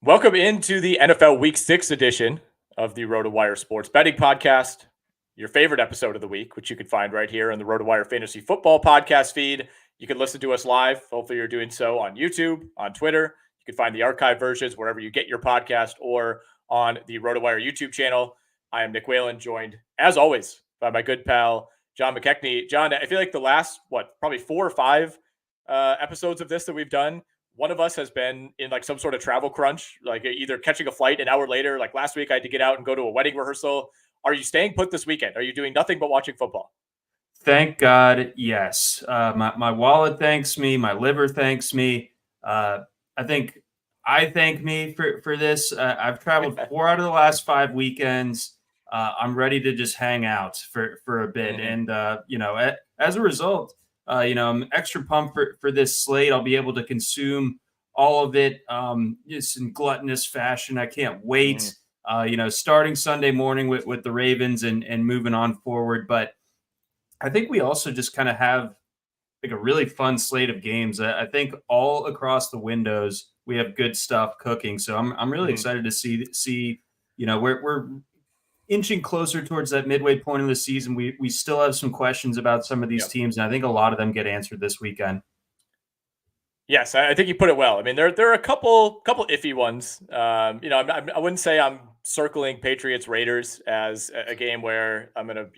Welcome into the NFL Week 6 edition of the RotoWire Sports Betting Podcast, your favorite episode of the week, which you can find right here on the RotoWire Fantasy Football Podcast feed. You can listen to us live. Hopefully you're doing so on YouTube, on Twitter. You can find the archive versions wherever you get your podcast or on the RotoWire YouTube channel. I am Nick Whalen, joined, as always, by my good pal, John McKechnie. John, I feel like the last, probably 4 or 5 episodes of this that we've done, one of us has been in like some sort of travel crunch, like either catching a flight an hour later. Like last week, I had to get out and go to a wedding rehearsal. Are you staying put this weekend? Are you doing nothing but watching football? Thank God, yes. My wallet thanks me. My liver thanks me. I thank me for this. I've traveled 4 out of the last 5 weekends. I'm ready to just hang out for a bit. Mm-hmm. And, as a result, I'm extra pumped for this slate. I'll be able to consume all of it just in gluttonous fashion. I can't wait, starting Sunday morning with the Ravens and moving on forward. But I think we also just kind of have like a really fun slate of games. I think all across the windows we have good stuff cooking. So I'm really excited to see we're inching closer towards that midway point of the season. We still have some questions about some of these teams, and I think a lot of them get answered this weekend. Yes, I think you put it well. I mean, there are a couple iffy ones. I wouldn't say I'm circling Patriots-Raiders as a game where I'm gonna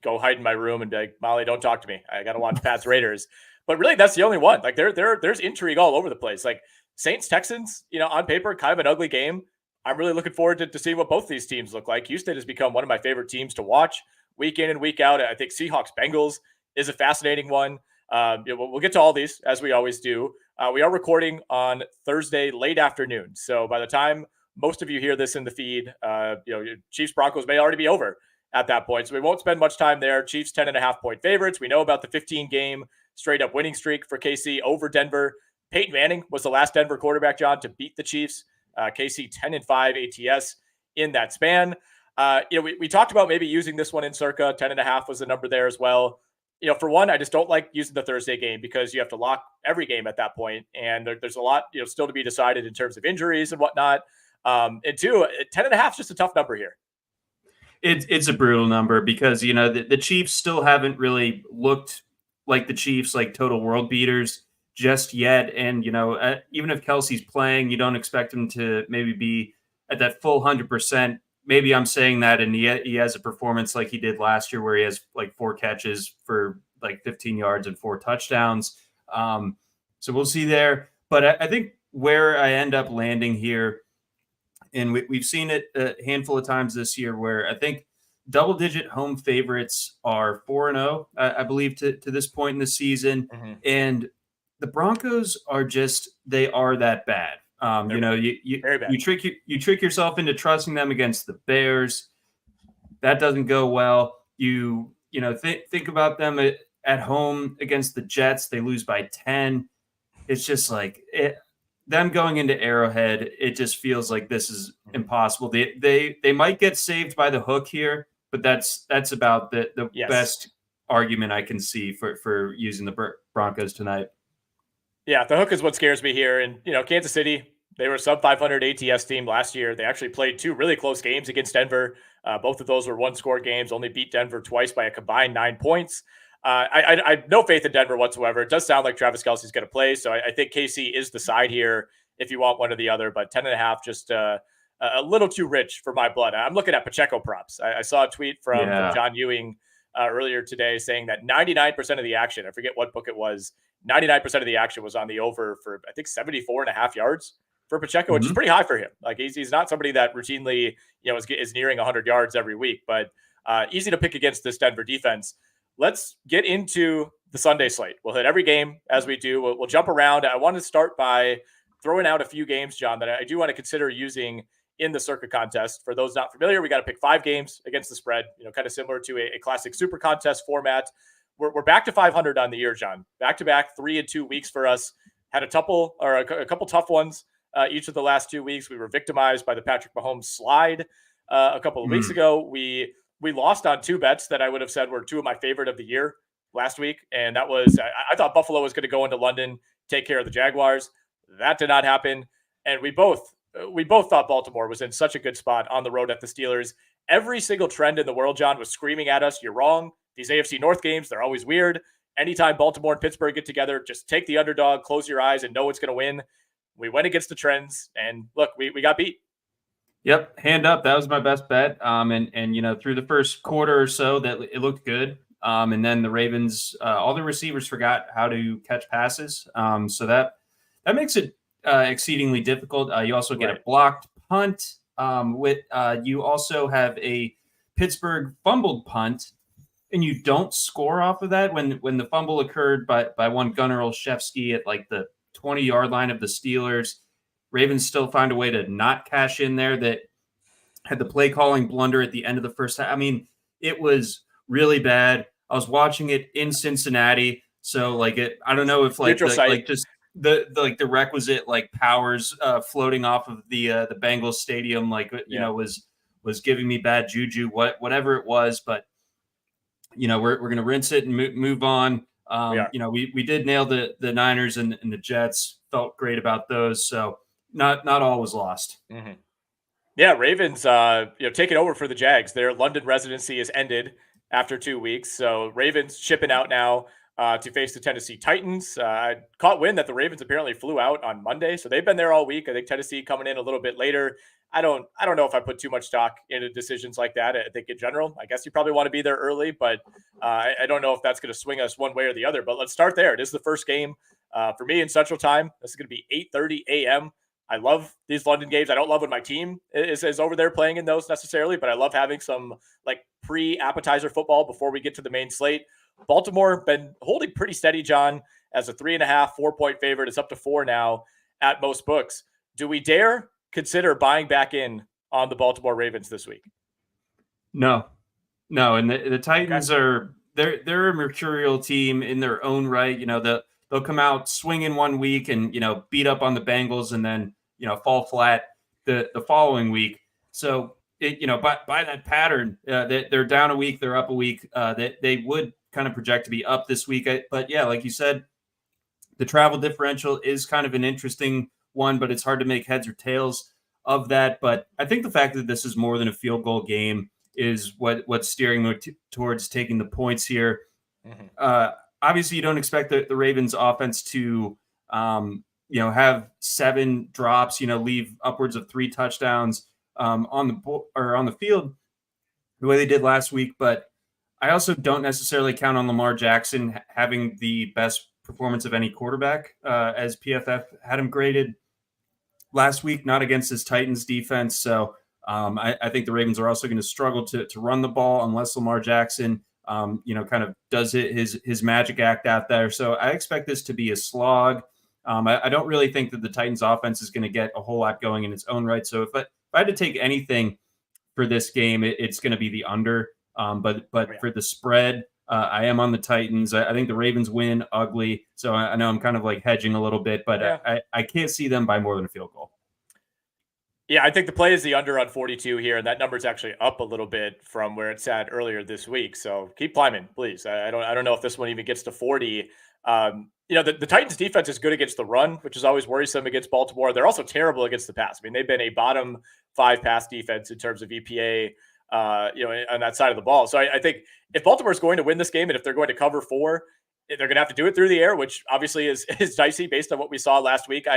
go hide in my room and be like, Molly, don't talk to me. I got to watch Pats-Raiders. But really, that's the only one. Like there's intrigue all over the place. Like Saints-Texans, on paper, kind of an ugly game. I'm really looking forward to seeing what both these teams look like. Houston has become one of my favorite teams to watch week in and week out. I think Seahawks-Bengals is a fascinating one. We'll get to all these as we always do. We are recording on Thursday late afternoon. So by the time most of you hear this in the feed, Chiefs-Broncos may already be over at that point. So we won't spend much time there. Chiefs 10.5-point favorites. We know about the 15-game straight up winning streak for KC over Denver. Peyton Manning was the last Denver quarterback, John, to beat the Chiefs. KC 10-5 ATS in that span. We talked about maybe using this one in Circa. 10.5 was the number there as well. For one, I just don't like using the Thursday game because you have to lock every game at that point. And there's a lot, still to be decided in terms of injuries and whatnot. And two, 10.5 is just a tough number here. It's a brutal number because, the Chiefs still haven't really looked like the Chiefs, like total world beaters just yet. And, even if Kelsey's playing, you don't expect him to maybe be at that full 100%. Maybe I'm saying that, and he has a performance like he did last year where he has like 4 catches for like 15 yards and 4 touchdowns. So we'll see there. But I think where I end up landing here, and we've seen it a handful of times this year where I think double-digit home favorites are 4-0, I believe, to this point in the season. Mm-hmm. And the Broncos are they are that bad. You trick yourself into trusting them against the Bears. That doesn't go well. Think about them at home against the Jets. They lose by 10. It's just like them going into Arrowhead. It just feels like this is impossible. They might get saved by the hook here, but that's about the best argument I can see for using the Broncos tonight. Yeah, the hook is what scares me here. And, Kansas City, they were a sub-500 ATS team last year. They actually played 2 really close games against Denver. Both of those were one-score games, only beat Denver twice by a combined 9 points. I have no faith in Denver whatsoever. It does sound like Travis Kelce's going to play, so I think KC is the side here if you want one or the other, but 10.5 just a little too rich for my blood. I'm looking at Pacheco props. I saw a tweet from John Ewing earlier today saying that 99% of the action, I forget what book it was, 99% of the action was on the over for, I think, 74.5 yards for Pacheco, which is pretty high for him. Like he's not somebody that routinely, is nearing 100 yards every week, but easy to pick against this Denver defense. Let's get into the Sunday slate. We'll hit every game as we do. We'll jump around. I want to start by throwing out a few games, John, that I do want to consider using in the Circa contest. For those not familiar, we got to pick 5 games against the spread, kind of similar to a classic super contest format. We're back to 500 on the year, John. Back-to-back 3 and 2 weeks for us. Had a couple tough ones each of the last 2 weeks. We were victimized by the Patrick Mahomes slide a couple of weeks ago. We lost on 2 bets that I would have said were 2 of my favorite of the year last week, and that was I thought Buffalo was going to go into London, take care of the Jaguars. That did not happen, and we both we both thought Baltimore was in such a good spot on the road at the Steelers. Every single trend in the world, John, was screaming at us, you're wrong. These AFC North games, they're always weird. Anytime Baltimore and Pittsburgh get together, just take the underdog, close your eyes, and know it's going to win. We went against the trends, and look, we got beat. Yep, hand up. That was my best bet. And through the first quarter or so, that it looked good. And then the Ravens, all the receivers forgot how to catch passes. So that makes it exceedingly difficult. You also get a blocked punt. You also have a Pittsburgh fumbled punt, and you don't score off of that when the fumble occurred by one Gunnar Olszewski at like the 20-yard line of the Steelers. Ravens still find a way to not cash in there. That had the play calling blunder at the end of the first half. I mean, it was really bad. I was watching it in Cincinnati, so I don't know if the requisite powers floating off of the Bengals stadium was giving me bad juju, whatever it was. But we're gonna rinse it and move on. We did nail the Niners and the Jets. Felt great about those. So not all was lost. Mm-hmm. Yeah, Ravens, taking over for the Jags. Their London residency is ended after 2 weeks. So Ravens shipping out now to face the Tennessee Titans. I caught wind that the Ravens apparently flew out on Monday, so they've been there all week. I think Tennessee coming in a little bit later. I don't know if I put too much stock into decisions like that. I think in general, I guess you probably want to be there early, but I don't know if that's going to swing us one way or the other. But let's start there. It is the first game for me in Central Time. This is going to be 8:30 a.m. I love these London games. I don't love when my team is over there playing in those necessarily, but I love having some pre-appetizer football before we get to the main slate. Baltimore been holding pretty steady, John, as a 3.5, 4-point favorite. It's up to 4 now at most books. Do we dare consider buying back in on the Baltimore Ravens this week? No. And the Titans they're a mercurial team in their own right. They'll come out swinging one week and beat up on the Bengals and then fall flat the following week. So by that pattern, they're down a week, they're up a week. That they would kind of project to be up this week. But yeah, like you said, the travel differential is kind of an interesting one, but it's hard to make heads or tails of that. But I think the fact that this is more than a field goal game is what's steering me towards taking the points here. Mm-hmm. Obviously, you don't expect the Ravens offense to, have 7 drops, leave upwards of 3 touchdowns on the field the way they did last week. But I also don't necessarily count on Lamar Jackson having the best performance of any quarterback, as PFF had him graded last week, not against his Titans defense. So I think the Ravens are also going to struggle to run the ball unless Lamar Jackson kind of does his magic act out there. So I expect this to be a slog. I don't really think that the Titans offense is going to get a whole lot going in its own right. So if I had to take anything for this game, it's going to be the under. But for the spread, I am on the Titans. I think the Ravens win ugly. So I know I'm kind of hedging a little bit, but I can't see them by more than a field goal. Yeah, I think the play is the under on 42 here, and that number is actually up a little bit from where it sat earlier this week. So keep climbing, please. I don't know if this one even gets to 40. The Titans defense is good against the run, which is always worrisome against Baltimore. They're also terrible against the pass. I mean, they've been a bottom 5 pass defense in terms of EPA, on that side of the ball. So I think if Baltimore is going to win this game and if they're going to cover 4, they're going to have to do it through the air, which obviously is dicey based on what we saw last week.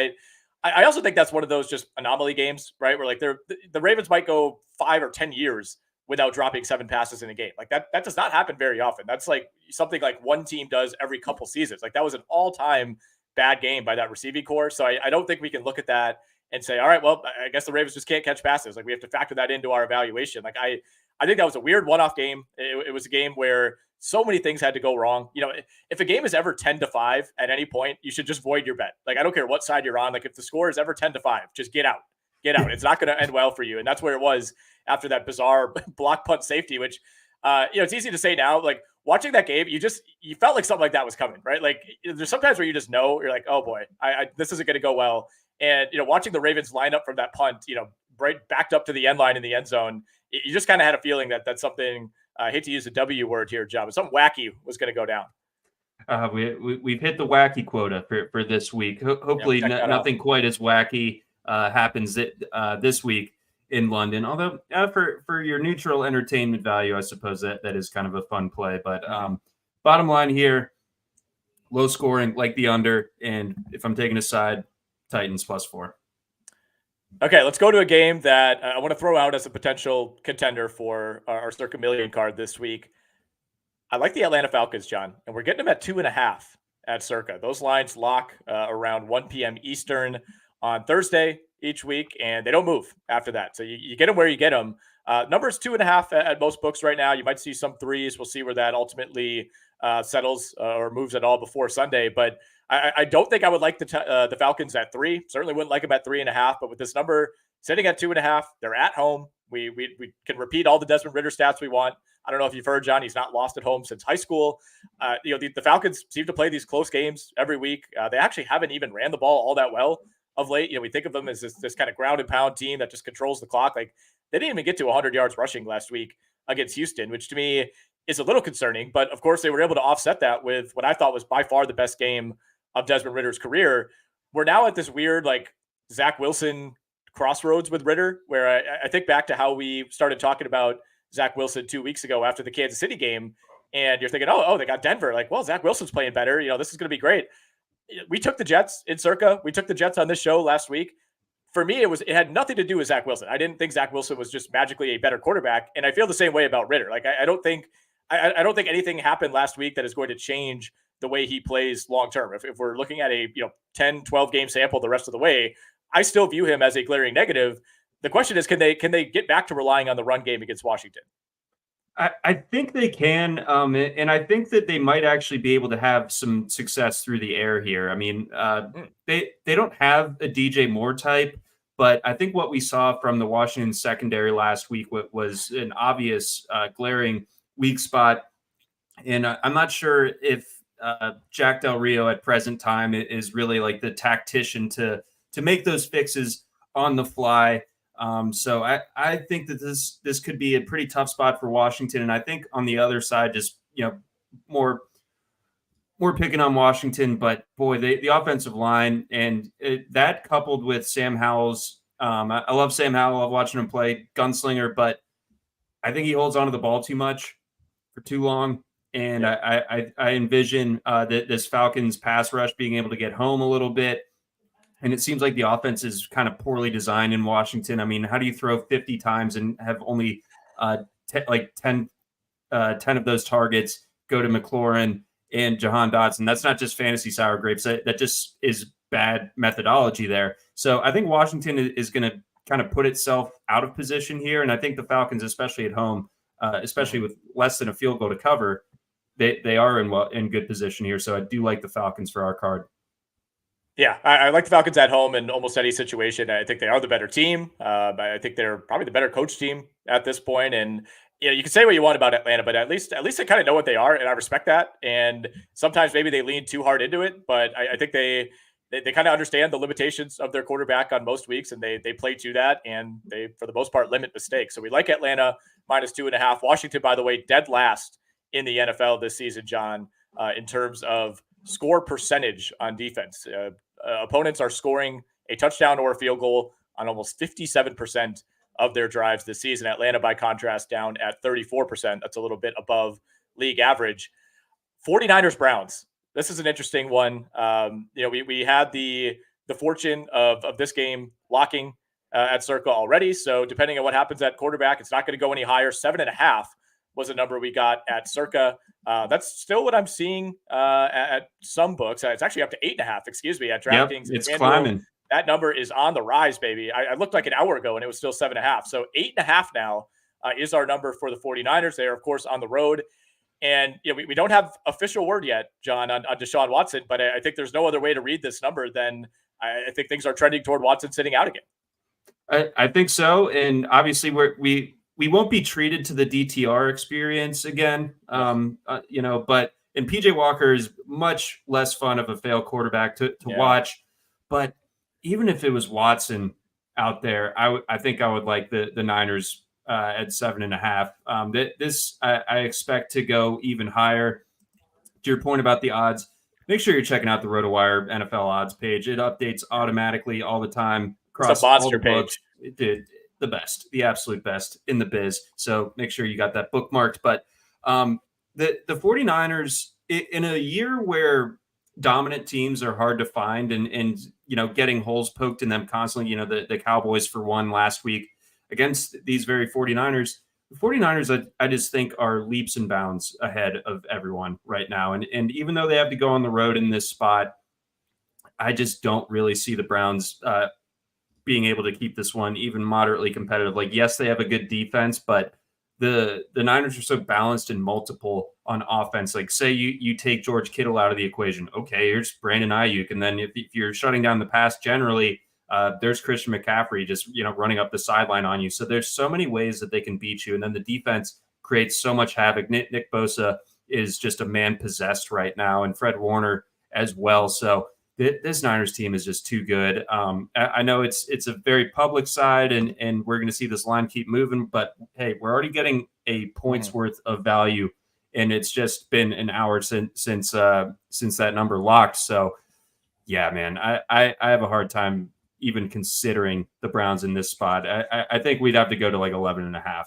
I also think that's one of those just anomaly games, right? Where the Ravens might go 5 or 10 years without dropping 7 passes in a game. That does not happen very often. That's something one team does every couple seasons. That was an all-time bad game by that receiving core. So I don't think we can look at that and say, all right, well, I guess the Ravens just can't catch passes. We have to factor that into our evaluation. I think that was a weird one-off game. It was a game where so many things had to go wrong. If a game is ever 10-5 at any point, you should just void your bet. I don't care what side you're on. If the score is ever 10-5, just get out. It's not going to end well for you. And that's where it was after that bizarre block punt safety, which, it's easy to say now, watching that game, you felt like something like that was coming, right? There's sometimes where you just know, you're like, oh boy, this isn't going to go well. And, watching the Ravens line up from that punt, right backed up to the end line in the end zone, you just kind of had a feeling that that's something, I hate to use the W word here, John, but something wacky was going to go down. We've hit the wacky quota for this week. Hopefully nothing quite as wacky. happens this week in London. Although for your neutral entertainment value, I suppose that is kind of a fun play. But bottom line here, low scoring, like the under. And if I'm taking a side, Titans +4. Okay, let's go to a game that I want to throw out as a potential contender for our Circa Million card this week. I like the Atlanta Falcons, John, and we're getting them at 2.5 at Circa. Those lines lock around 1 p.m. Eastern on Thursday each week, and they don't move after that. So you get them where you get them. Numbers 2.5 at most books right now. You might see some threes. We'll see where that ultimately settles or moves at all before Sunday. But I don't think I would like the Falcons at 3. Certainly wouldn't like them at 3.5. But with this number sitting at 2.5, they're at home. We can repeat all the Desmond Ridder stats we want. I don't know if you've heard, John, he's not lost at home since high school. The Falcons seem to play these close games every week. They actually haven't even ran the ball all that well of late. We think of them as this kind of ground and pound team that just controls the clock. Like, they didn't even get to 100 yards rushing last week against Houston, which to me is a little concerning. But of course, they were able to offset that with what I thought was by far the best game of Desmond Ridder's career. We're now at this weird, like, Zach Wilson crossroads with Ridder, where I think back to how we started talking about Zach Wilson 2 weeks ago after the Kansas City game. And you're thinking, oh, they got Denver. Like, well, Zach Wilson's playing better. This is going to be great. We took the Jets in Circa. We took the Jets on this show last week. For me, it had nothing to do with Zach Wilson. I didn't think Zach Wilson was just magically a better quarterback. And I feel the same way about Ridder. Like, I don't think anything happened last week that is going to change the way he plays long-term. If we're looking at a 10, 12 game sample the rest of the way, I still view him as a glaring negative. The question is, can they get back to relying on the run game against Washington? I think they can, and I think that they might actually be able to have some success through the air here. I mean, they don't have a DJ Moore type, but I think what we saw from the Washington secondary last week was an obvious, glaring weak spot. And I'm not sure if Jack Del Rio at present time is really like the tactician to make those fixes on the fly. So I think that this could be a pretty tough spot for Washington. And I think on the other side, just, more picking on Washington, but boy, the offensive line and that coupled with Sam Howell's, I love Sam Howell. I love watching him play, gunslinger, but I think he holds onto the ball too much for too long. And I envision this Falcons pass rush being able to get home a little bit. And it seems like the offense is kind of poorly designed in Washington. I mean, how do you throw 50 times and have only 10 of those targets go to McLaurin and Jahan Dotson? That's not just fantasy sour grapes. That just is bad methodology there. So I think Washington is going to kind of put itself out of position here. And I think the Falcons, especially at home, especially with less than a field goal to cover, they are in good position here. So I do like the Falcons for our card. Yeah, I like the Falcons at home in almost any situation. I think they are the better team. I think they're probably the better coach team at this point. And you can say what you want about Atlanta, but at least I kind of know what they are, and I respect that. And sometimes maybe they lean too hard into it, but I think they kind of understand the limitations of their quarterback on most weeks, and they play to that, and they, for the most part, limit mistakes. So we like Atlanta -2.5. Washington, by the way, dead last in the NFL this season, John, in terms of score percentage on defense. Opponents are scoring a touchdown or a field goal on almost 57% of their drives this season. Atlanta, by contrast, down at 34%. That's a little bit above league average. 49ers Browns. This is an interesting one. We had the fortune of this game locking at Circa already. So depending on what happens at quarterback, it's not going to go any higher. 7.5 was a number we got at Circa. That's still what I'm seeing at some books. It's actually up to 8.5, at DraftKings. Yep, it's climbing. That number is on the rise, baby. I looked like an hour ago and it was still 7.5. So 8.5 now is our number for the 49ers. They are, of course, on the road. And we don't have official word yet, John, on Deshaun Watson, but I think there's no other way to read this number than I think things are trending toward Watson sitting out again. I think so. And obviously we won't be treated to the DTR experience again, but PJ Walker is much less fun of a failed quarterback to watch. But even if it was Watson out there, I think I would like the Niners at 7.5. This I expect to go even higher. To your point about the odds, make sure you're checking out the RotoWire NFL odds page. It updates automatically all the time. across all monster the books. page. Dude, the best, the absolute best in the biz. So make sure you got that bookmarked. But the 49ers, in a year where dominant teams are hard to find and getting holes poked in them constantly, the Cowboys for one last week against these very 49ers, the 49ers, I just think are leaps and bounds ahead of everyone right now. And even though they have to go on the road in this spot, I just don't really see the Browns being able to keep this one even moderately competitive. Like, yes, they have a good defense, but the Niners are so balanced and multiple on offense. Like, say you take George Kittle out of the equation. Okay, here's Brandon Ayuk. And then if you're shutting down the pass generally, there's Christian McCaffrey just, running up the sideline on you. So there's so many ways that they can beat you. And then the defense creates so much havoc. Nick Bosa is just a man possessed right now, and Fred Warner as well. So this Niners team is just too good. I know it's a very public side, and we're going to see this line keep moving. But hey, we're already getting a point's worth of value, and it's just been an hour since that number locked. So yeah, man, I have a hard time even considering the Browns in this spot. I think we'd have to go to like 11.5.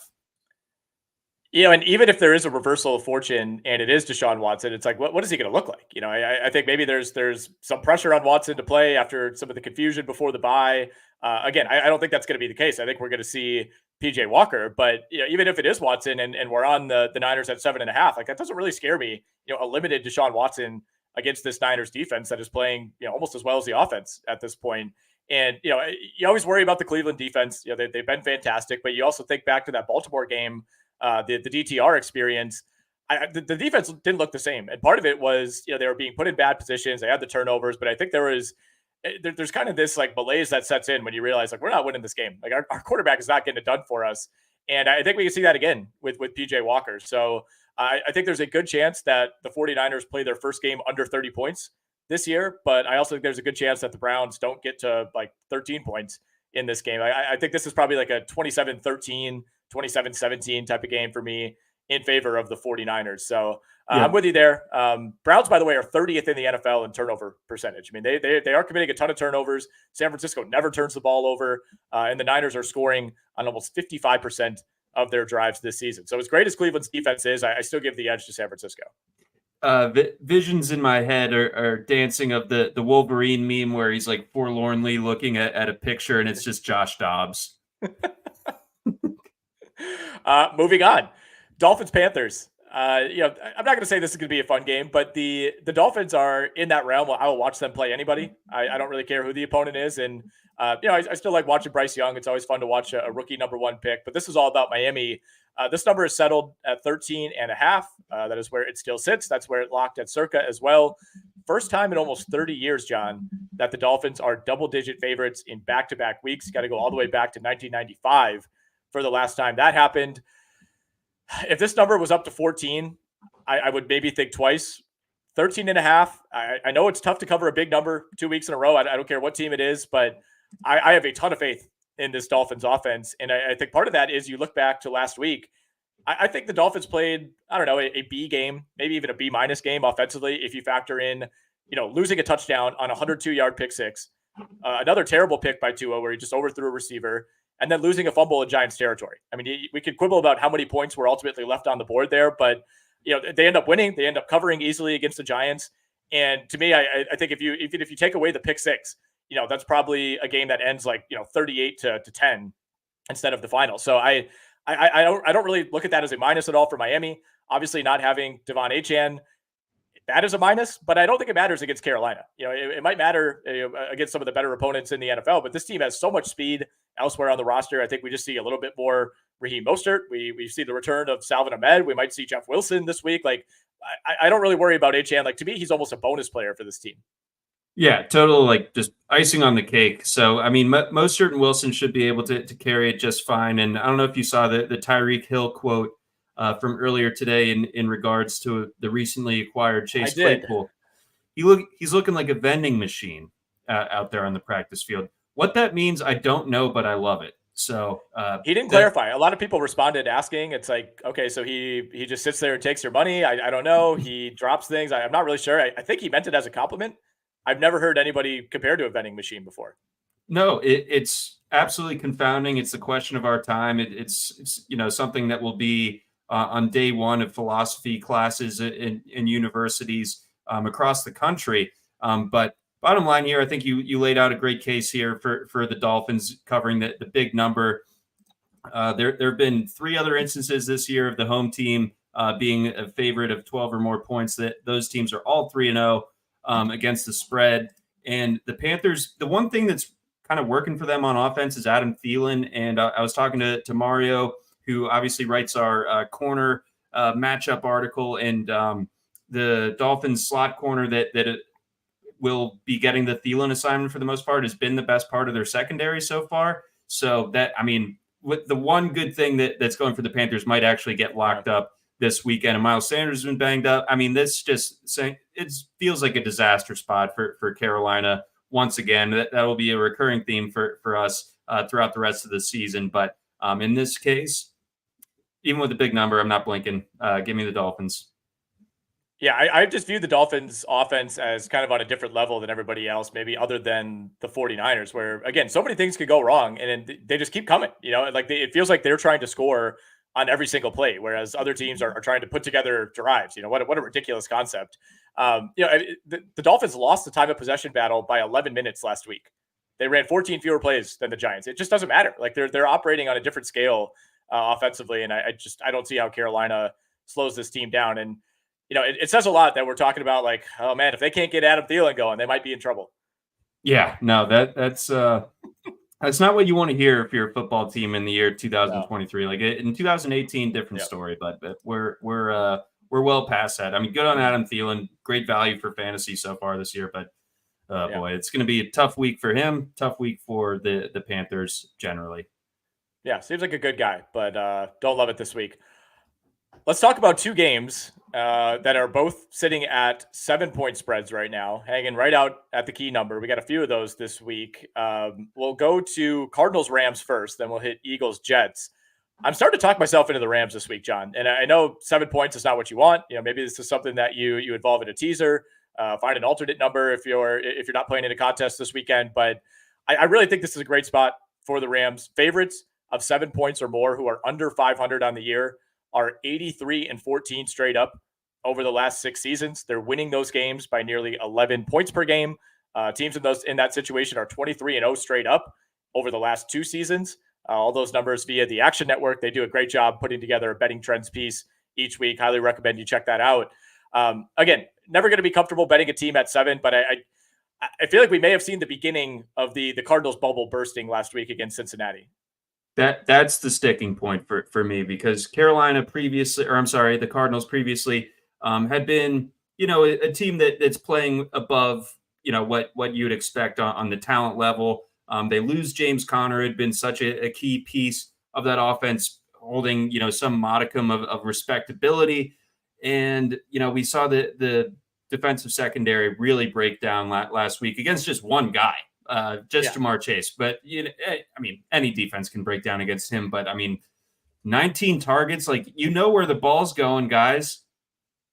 And even if there is a reversal of fortune and it is Deshaun Watson, it's like, what is he going to look like? I think maybe there's some pressure on Watson to play after some of the confusion before the bye. Again, I don't think that's going to be the case. I think we're going to see PJ Walker, but even if it is Watson and we're on the Niners at 7.5, like that doesn't really scare me. A limited Deshaun Watson against this Niners defense that is playing almost as well as the offense at this point. And you always worry about the Cleveland defense. They've been fantastic, but you also think back to that Baltimore game. The DTR experience, the defense didn't look the same. And part of it was, they were being put in bad positions. They had the turnovers, but I think there's kind of this like malaise that sets in when you realize like, we're not winning this game. Like our quarterback is not getting it done for us. And I think we can see that again with PJ Walker. So I think there's a good chance that the 49ers play their first game under 30 points this year. But I also think there's a good chance that the Browns don't get to like 13 points in this game. I think this is probably like a 27-13, 27-17 type of game for me in favor of the 49ers. So I'm with you there. Browns, by the way, are 30th in the NFL in turnover percentage. I mean, they are committing a ton of turnovers. San Francisco never turns the ball over, and the Niners are scoring on almost 55% of their drives this season. So as great as Cleveland's defense is, I still give the edge to San Francisco. Visions in my head are dancing of the Wolverine meme where he's like forlornly looking at a picture and it's just Josh Dobbs. Moving on, Dolphins-Panthers. I'm not going to say this is going to be a fun game, but the Dolphins are in that realm. I will watch them play anybody. I don't really care who the opponent is. And, I still like watching Bryce Young. It's always fun to watch a rookie number one pick, but this is all about Miami. This number is settled at 13.5. That is where it still sits. That's where it locked at Circa as well. First time in almost 30 years, John, that the Dolphins are double-digit favorites in back-to-back weeks. Got to go all the way back to 1995 for the last time that happened. If this number was up to 14, I would maybe think twice. 13.5. I know it's tough to cover a big number 2 weeks in a row. I don't care what team it is, but I have a ton of faith in this Dolphins offense. And I think part of that is you look back to last week. I think the Dolphins played, I don't know, a B game, maybe even a B- game offensively. If you factor in, losing a touchdown on a 102-yard pick six, another terrible pick by Tua where he just overthrew a receiver, and then losing a fumble in Giants territory. I mean, we could quibble about how many points were ultimately left on the board there, but they end up winning. They end up covering easily against the Giants. And to me, I think if you take away the pick six, that's probably a game that ends like 38-10 instead of the final. So I don't really look at that as a minus at all for Miami. Obviously, not having Devon Achane, that is a minus, but I don't think it matters against Carolina. It might matter against some of the better opponents in the NFL, but this team has so much speed elsewhere on the roster. I think we just see a little bit more Raheem Mostert. We see the return of Salvin Ahmed. We might see Jeff Wilson this week. Like, I don't really worry about Achane. Like, to me, he's almost a bonus player for this team. Yeah, total, like just icing on the cake. So, I mean, Mostert and Wilson should be able to carry it just fine. And I don't know if you saw the Tyreek Hill quote from earlier today in regards to the recently acquired Chase Claypool. He's looking like a vending machine out there on the practice field. What that means, I don't know, but I love it. So he didn't clarify. A lot of people responded asking. It's like, okay, so he just sits there and takes your money. I don't know. He drops things. I'm not really sure. I think he meant it as a compliment. I've never heard anybody compared to a vending machine before. No, it's absolutely confounding. It's the question of our time. It's something that will be on day one of philosophy classes in universities across the country. But bottom line here, I think you laid out a great case here for the Dolphins covering the big number. There have been 3 other instances this year of the home team being a favorite of 12 or more points. That those teams are all 3-0 against the spread. And the Panthers, the one thing that's kind of working for them on offense is Adam Thielen. And I was talking to Mario, who obviously writes our corner matchup article, and the Dolphins slot corner that will be getting the Thielen assignment for the most part has been the best part of their secondary so far. So that, I mean, with the one good thing that's going for the Panthers might actually get locked up this weekend. And Miles Sanders has been banged up. I mean, this just saying it feels like a disaster spot for Carolina once again. That will be a recurring theme for us throughout the rest of the season. But in this case, even with the big number, I'm not blinking. Give me the Dolphins. Yeah, I just view the Dolphins offense as kind of on a different level than everybody else, maybe other than the 49ers, where, again, so many things could go wrong, and they just keep coming. Like it feels like they're trying to score on every single play, whereas other teams are trying to put together drives. What a ridiculous concept. The Dolphins lost the time of possession battle by 11 minutes last week. They ran 14 fewer plays than the Giants. It just doesn't matter. Like they're operating on a different scale offensively, and I don't see how Carolina slows this team down. And it says a lot that we're talking about, like, oh man, if they can't get Adam Thielen going, they might be in trouble. Yeah, no, that's not what you want to hear if you're a football team in the year 2023. No. Like in 2018, different story, but we're well past that. I mean, good on Adam Thielen, great value for fantasy so far this year, but boy, it's going to be a tough week for him, tough week for the Panthers generally. Yeah, seems like a good guy, but don't love it this week. Let's talk about 2 games that are both sitting at 7-point spreads right now, hanging right out at the key number. We got a few of those this week. We'll go to Cardinals-Rams first, then we'll hit Eagles-Jets. I'm starting to talk myself into the Rams this week, John. And I know 7 points is not what you want. Maybe this is something that you involve in a teaser. Find an alternate number if you're not playing in a contest this weekend. But I really think this is a great spot for the Rams. Favorites of 7 points or more who are under 500 on the year are 83-14 straight up over the last 6 seasons. They're winning those games by nearly 11 points per game. Teams in that situation are 23-0 straight up over the last 2 seasons. All those numbers via the Action Network. They do a great job putting together a betting trends piece each week. Highly recommend you check that out. Again, never going to be comfortable betting a team at 7, but I feel like we may have seen the beginning of the Cardinals bubble bursting last week against Cincinnati. That's the sticking point for me, because the Cardinals previously had been, a team that's playing above, what you would expect on the talent level. They lose James Conner, had been such a key piece of that offense, holding, some modicum of respectability. And, we saw the defensive secondary really break down last week against just one guy. Jamar Chase. But, any defense can break down against him. But, 19 targets, like, where the ball's going, guys.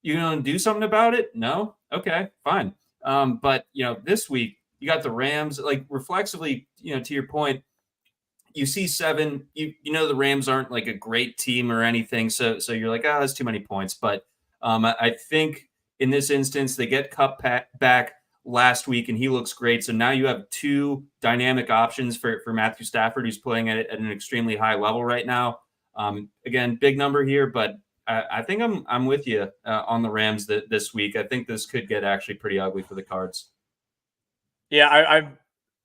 You going to do something about it? No? Okay, fine. But, this week, you got the Rams, like, reflexively, to your point, you see 7, the Rams aren't, like, a great team or anything. So you're like, that's too many points. But I think in this instance, they get Kupp back last week, and he looks great. So now you have 2 dynamic options for Matthew Stafford, who's playing at an extremely high level right now. Again, big number here, but I think I'm with you on the Rams this week. I think this could get actually pretty ugly for the Cards. Yeah, I'm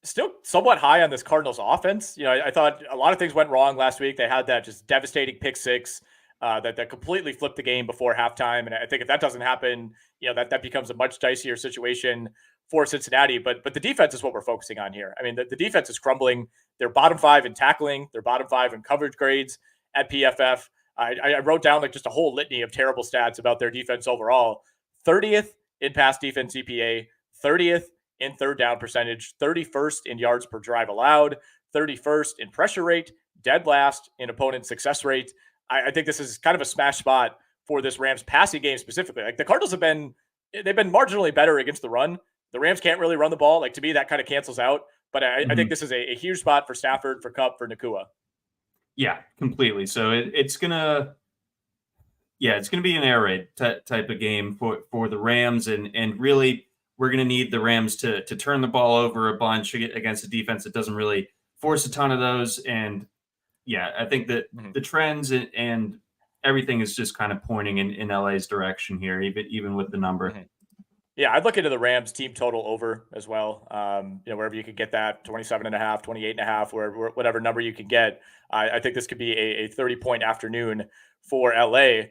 still somewhat high on this Cardinals offense. I thought a lot of things went wrong last week. They had that just devastating pick 6 that completely flipped the game before halftime. And I think if that doesn't happen, that becomes a much dicier situation for Cincinnati. But the defense is what we're focusing on here. The defense is crumbling. They're bottom 5 in tackling. They're bottom 5 in coverage grades at PFF. I wrote down like just a whole litany of terrible stats about their defense overall. 30th in pass defense EPA, 30th in third down percentage, 31st in yards per drive allowed, 31st in pressure rate, dead last in opponent success rate. I think this is kind of a smash spot for this Rams passing game specifically. Like the Cardinals they've been marginally better against the run. The Rams can't really run the ball. Like to me, that kind of cancels out But I think this is a huge spot for Stafford, for Kupp, for Nakua. Yeah, completely. So it's gonna be an air raid type of game for the Rams, and really we're gonna need the Rams to turn the ball over a bunch against a defense that doesn't really force a ton of those. And yeah, I think that the trends and everything is just kind of pointing in LA's direction here, even with the number. Yeah, I'd look into the Rams team total over as well. Wherever you could get that 27.5, 28.5, whatever number you can get. I think this could be a 30-point afternoon for LA.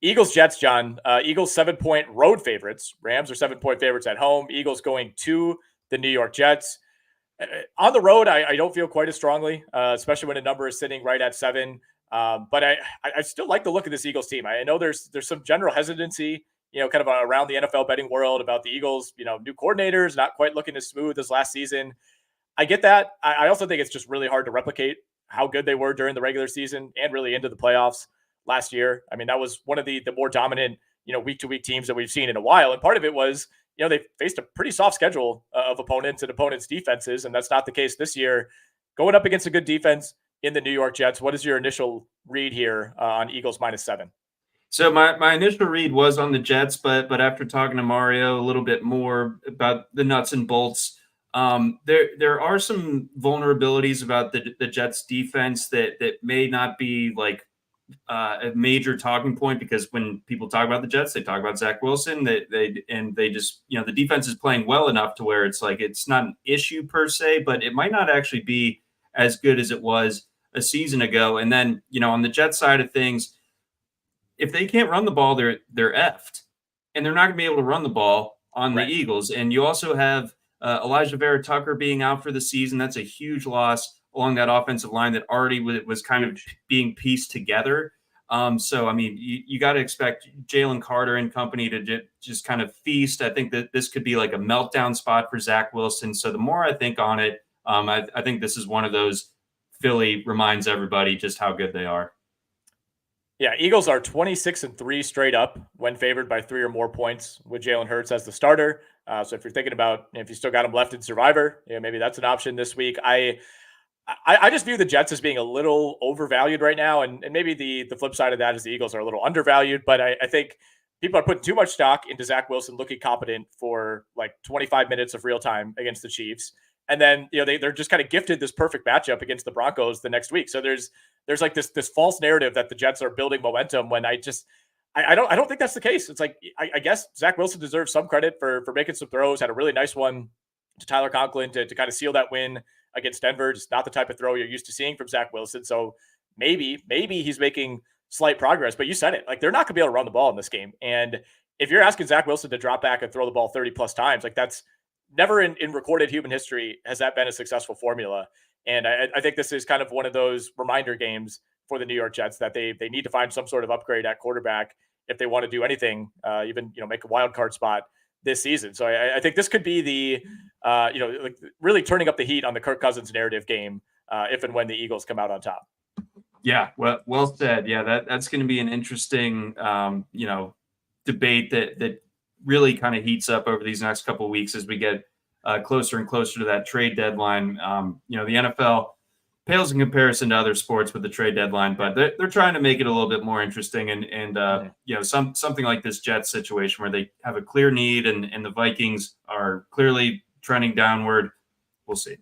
Eagles Jets, John. Eagles 7-point road favorites. Rams are 7-point favorites at home. Eagles going to the New York Jets. On the road, I don't feel quite as strongly, especially when a number is sitting right at 7. But I still like the look of this Eagles team. I know there's some general hesitancy, kind of around the NFL betting world about the Eagles, new coordinators, not quite looking as smooth as last season. I get that. I also think it's just really hard to replicate how good they were during the regular season and really into the playoffs last year. I mean, that was one of the more dominant, week-to-week teams that we've seen in a while. And part of it was, they faced a pretty soft schedule of opponents and opponents' defenses, and that's not the case this year. Going up against a good defense in the New York Jets, what is your initial read here on Eagles -7? So my initial read was on the Jets, but after talking to Mario a little bit more about the nuts and bolts, there are some vulnerabilities about the Jets defense that may not be like a major talking point, because when people talk about the Jets, they talk about Zach Wilson. They just, the defense is playing well enough to where it's like it's not an issue per se, but it might not actually be as good as it was a season ago. And then, on the Jets side of things, if they can't run the ball, they're effed, and they're not going to be able to run the ball on the Eagles. And you also have Elijah Vera Tucker being out for the season. That's a huge loss along that offensive line that already was kind of being pieced together. So, I mean, you got to expect Jalen Carter and company to just kind of feast. I think that this could be like a meltdown spot for Zach Wilson. So the more I think on it, I think this is one of those Philly reminds everybody just how good they are. Yeah, Eagles are 26-3 straight up when favored by 3 or more points with Jalen Hurts as the starter. So if you're thinking about if you still got him left in Survivor, maybe that's an option this week. I just view the Jets as being a little overvalued right now, and maybe the flip side of that is the Eagles are a little undervalued. But I think people are putting too much stock into Zach Wilson looking competent for like 25 minutes of real time against the Chiefs. And then, they're just kind of gifted this perfect matchup against the Broncos the next week. So there's like this false narrative that the Jets are building momentum when I don't think that's the case. It's like, I guess Zach Wilson deserves some credit for making some throws, had a really nice one to Tyler Conklin to kind of seal that win against Denver. Just not the type of throw you're used to seeing from Zach Wilson. So maybe he's making slight progress, but you said it, like they're not gonna be able to run the ball in this game. And if you're asking Zach Wilson to drop back and throw the ball 30 plus times, like that's never in recorded human history has that been a successful formula. And I think this is kind of one of those reminder games for the New York Jets that they need to find some sort of upgrade at quarterback if they want to do anything, even make a wild card spot this season. So I think this could be the like really turning up the heat on the Kirk Cousins narrative game if and when the Eagles come out on top. Yeah, well said. Yeah, that's going to be an interesting debate that really kind of heats up over these next couple of weeks as we get closer and closer to that trade deadline. The NFL pales in comparison to other sports with the trade deadline, but they're trying to make it a little bit more interesting. And something like this Jets situation where they have a clear need and the Vikings are clearly trending downward. We'll see.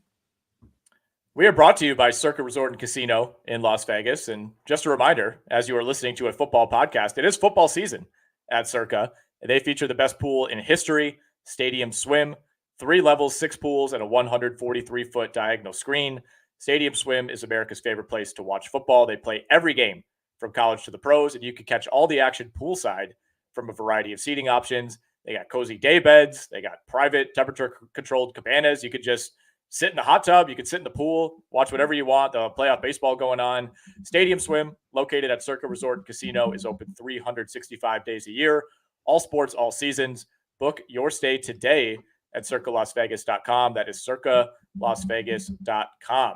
We are brought to you by Circa Resort and Casino in Las Vegas. And just a reminder, as you are listening to a football podcast, it is football season at Circa. They feature the best pool in history, stadium swim, 3 levels, 6 pools, and a 143-foot diagonal screen. Stadium Swim is America's favorite place to watch football. They play every game from college to the pros, and you can catch all the action poolside from a variety of seating options. They got cozy day beds. They got private temperature-controlled cabanas. You could just sit in the hot tub. You could sit in the pool, watch whatever you want. The playoff baseball going on. Stadium Swim, located at Circa Resort and Casino, is open 365 days a year. All sports, all seasons. Book your stay today at circalasvegas.com. That is circalasvegas.com.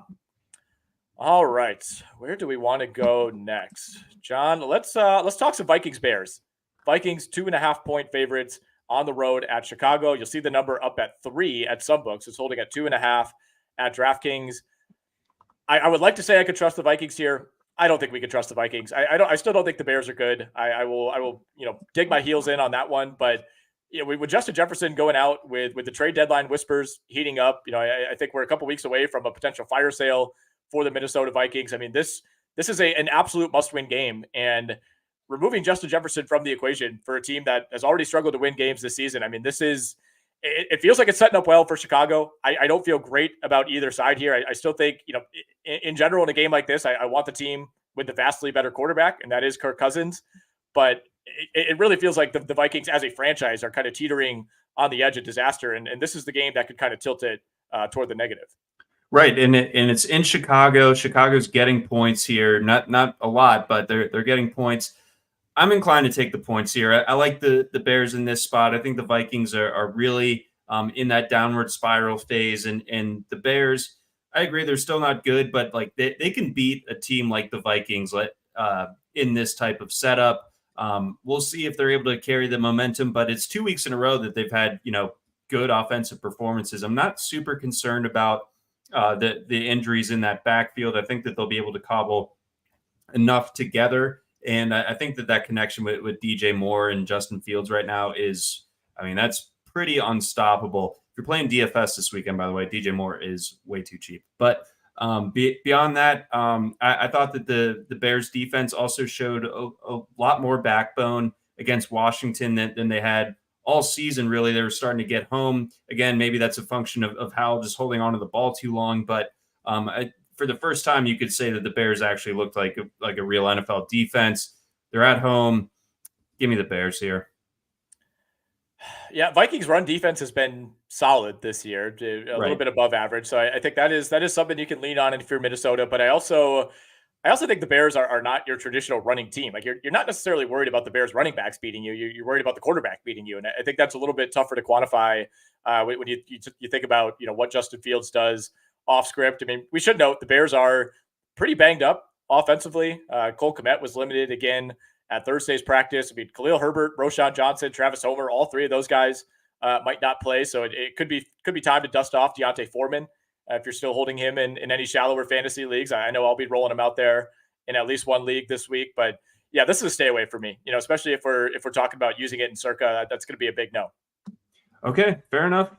All right. Where do we want to go next? John, let's talk some Vikings-Bears. Vikings 2.5-point favorites on the road at Chicago. You'll see the number up at 3 at some books. It's holding at 2.5 at DraftKings. I would like to say I could trust the Vikings here. I don't think we could trust the Vikings. I still don't think the Bears are good. I will dig my heels in on that one. But with Justin Jefferson going out with the trade deadline whispers heating up, I think we're a couple weeks away from a potential fire sale for the Minnesota Vikings. I mean, this is an absolute must-win game, and removing Justin Jefferson from the equation for a team that has already struggled to win games this season. I mean, it feels like it's setting up well for Chicago. I don't feel great about either side here. I still think, in general, in a game like this, I want the team with the vastly better quarterback, and that is Kirk Cousins. But it really feels like the Vikings as a franchise are kind of teetering on the edge of disaster. And this is the game that could kind of tilt it toward the negative. Right. And it's in Chicago. Chicago's getting points here. Not a lot, but they're getting points. I'm inclined to take the points here. I like the Bears in this spot. I think the Vikings are really in that downward spiral phase. And the Bears, I agree, they're still not good, but like they can beat a team like the Vikings in this type of setup. We'll see if they're able to carry the momentum, but it's 2 weeks in a row that they've had, good offensive performances. I'm not super concerned about the injuries in that backfield. I think that they'll be able to cobble enough together. And I think that connection with DJ Moore and Justin Fields right now that's pretty unstoppable. If you're playing DFS this weekend, by the way, DJ Moore is way too cheap. But beyond that, I thought that the Bears defense also showed a lot more backbone against Washington than they had all season. Really, they were starting to get home. Again, maybe that's a function of Howell just holding on to the ball too long. But for the first time, you could say that the Bears actually looked like a real NFL defense. They're at home. Give me the Bears here. Yeah, Vikings run defense has been solid this year, a little bit above average. So I think that is something you can lean on if you're Minnesota. But I also think the Bears are not your traditional running team. Like you're not necessarily worried about the Bears running backs beating you. You're worried about the quarterback beating you. And I think that's a little bit tougher to quantify when you think about what Justin Fields does off script. I mean, we should note the Bears are pretty banged up offensively. Cole Kmet was limited again at Thursday's practice. I mean, Khalil Herbert, Roschon Johnson, Travis Homer, all three of those guys might not play. So it could be time to dust off Deontay Foreman if you're still holding him in any shallower fantasy leagues. I know I'll be rolling him out there in at least one league this week. But yeah, this is a stay away for me. Especially if we're talking about using it in Circa, that's going to be a big no. Okay, fair enough.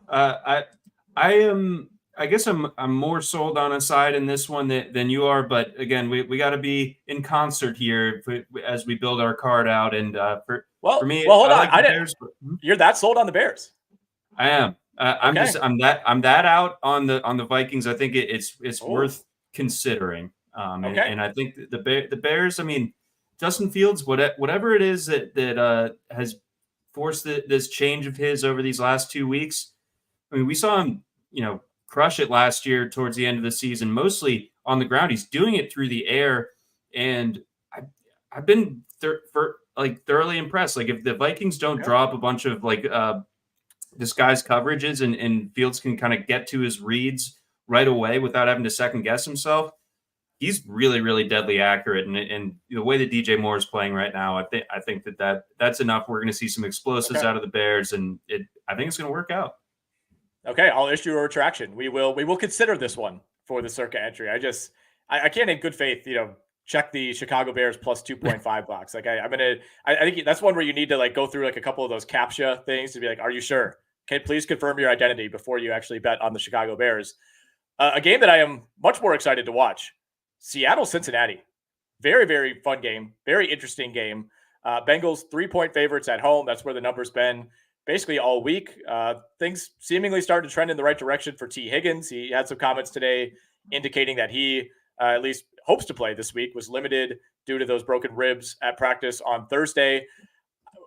I guess I'm more sold on a side in this one than you are, but again, we got to be in concert here as we build our card out. And for me, hold on, you're that sold on the Bears? I am. I'm that out on the Vikings. I think it's worth considering. And I think the Bears. I mean, Justin Fields, whatever it is that has forced this change of his over these last 2 weeks. I mean, we saw him, crush it last year towards the end of the season, mostly on the ground. He's doing it through the air, and I've been thoroughly impressed. Like if the Vikings don't drop a bunch of disguised coverages and Fields can kind of get to his reads right away without having to second guess himself, he's really, really deadly accurate. And the way that DJ Moore is playing right now, I think that's enough. We're going to see some explosives out of the Bears, and I think it's going to work out. Okay, I'll issue a retraction. We will consider this one for the Circa entry. I can't in good faith, check the Chicago Bears plus 2.5 blocks. Like I think that's one where you need to go through a couple of those CAPTCHA things to be like, are you sure? Okay, please confirm your identity before you actually bet on the Chicago Bears. A game that I am much more excited to watch: Seattle-Cincinnati. Very, very fun game. Very interesting game. Bengals 3-point favorites at home. That's where the number's been basically all week. Things seemingly started to trend in the right direction for T. Higgins. He had some comments today indicating that he at least hopes to play this week, was limited due to those broken ribs at practice on Thursday.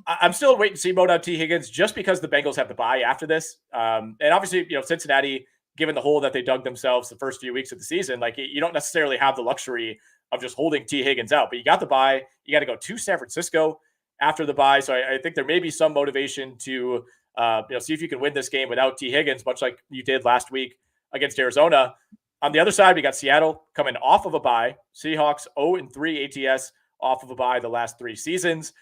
I'm still waiting to see mode on T. Higgins just because the Bengals have the bye after this. And obviously, Cincinnati, given the hole that they dug themselves the first few weeks of the season, you don't necessarily have the luxury of just holding T. Higgins out, but you got the bye. You got to go to San Francisco after the bye. So I think there may be some motivation to see if you can win this game without T. Higgins, much like you did last week against Arizona. On the other side, we got Seattle coming off of a bye. Seahawks 0-3 ATS off of a bye the last 3 seasons.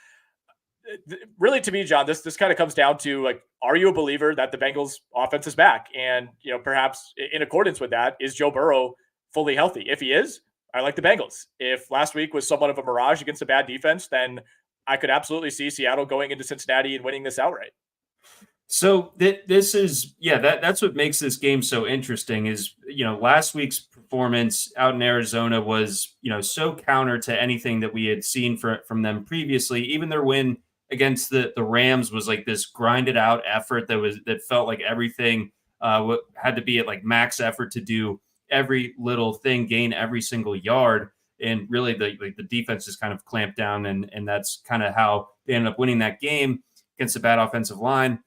really, to me, John, this kind of comes down to, like, are you a believer that the Bengals offense is back? And, perhaps in accordance with that, is Joe Burrow fully healthy? If he is, I like the Bengals. If last week was somewhat of a mirage against a bad defense, then I could absolutely see Seattle going into Cincinnati and winning this outright. So this is, that's what makes this game so interesting is, last week's performance out in Arizona was, so counter to anything that we had seen from them previously. Even their win against the Rams was like this grinded out effort that felt like everything had to be at like max effort to do every little thing, gain every single yard. And really the defense just kind of clamped down. And that's kind of how they ended up winning that game against a bad offensive line.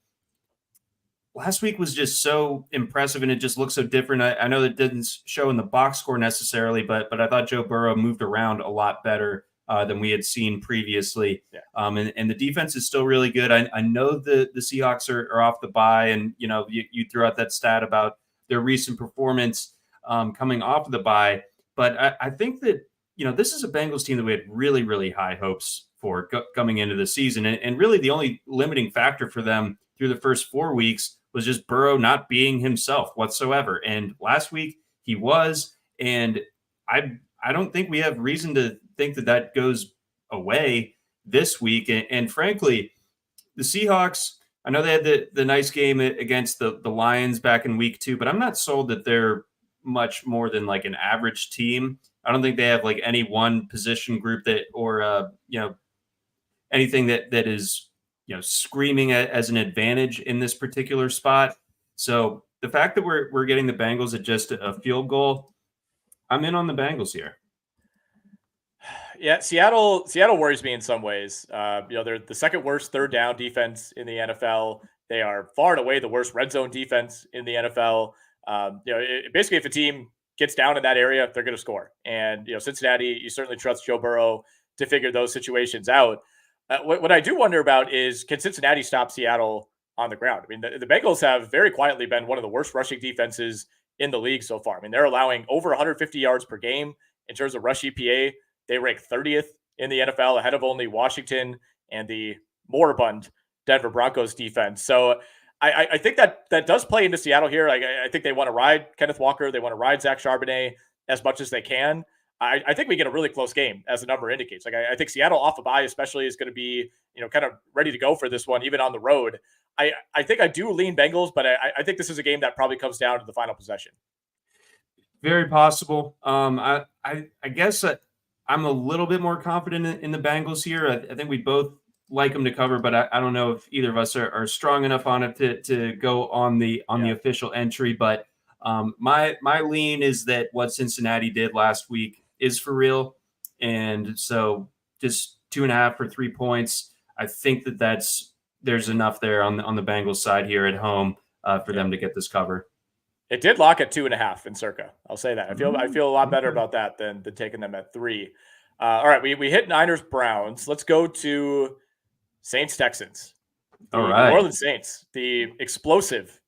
Last week was just so impressive, and it just looked so different. I know that didn't show in the box score necessarily, but I thought Joe Burrow moved around a lot better than we had seen previously. Yeah. And the defense is still really good. I know the Seahawks are off the bye, and you threw out that stat about their recent performance coming off of the bye. But I think that this is a Bengals team that we had really, really high hopes for coming into the season, and really the only limiting factor for them through the first 4 weeks was just Burrow not being himself whatsoever. And last week he was, and I don't think we have reason to think that goes away this week. And frankly, the Seahawks, I know they had the nice game against the Lions back in week 2, but I'm not sold that they're much more than like an average team. I don't think they have like any one position group that, or anything that is, screaming as an advantage in this particular spot. So the fact that we're getting the Bengals at just a field goal, I'm in on the Bengals here. Yeah, Seattle worries me in some ways. They're the second worst third down defense in the NFL. They are far and away the worst red zone defense in the NFL. Basically, if a team gets down in that area, they're going to score. And Cincinnati, you certainly trust Joe Burrow to figure those situations out. What I do wonder about is, can Cincinnati stop Seattle on the ground? I mean, the Bengals have very quietly been one of the worst rushing defenses in the league so far. I mean, they're allowing over 150 yards per game in terms of rush EPA. They rank 30th in the NFL, ahead of only Washington and the moribund Denver Broncos defense. So I think that does play into Seattle here. I think they want to ride Kenneth Walker. They want to ride Zach Charbonnet as much as they can. I think we get a really close game, as the number indicates. I think Seattle off a bye especially is going to be, kind of ready to go for this one, even on the road. I think I do lean Bengals, but I think this is a game that probably comes down to the final possession. Very possible. I guess I'm a little bit more confident in the Bengals here. I think we both like them to cover, but I don't know if either of us are strong enough on it to go on the official entry. But my lean is that what Cincinnati did last week is for real. And so just 2.5 for 3 points. I think there's enough there on the Bengals side here at home for them to get this cover. It did lock at 2.5 in Circa. I'll say that. I feel a lot better about that than taking them at 3. All right, we hit Niners-Browns. Let's go to Saints-Texans. All right. New Orleans Saints, the explosive,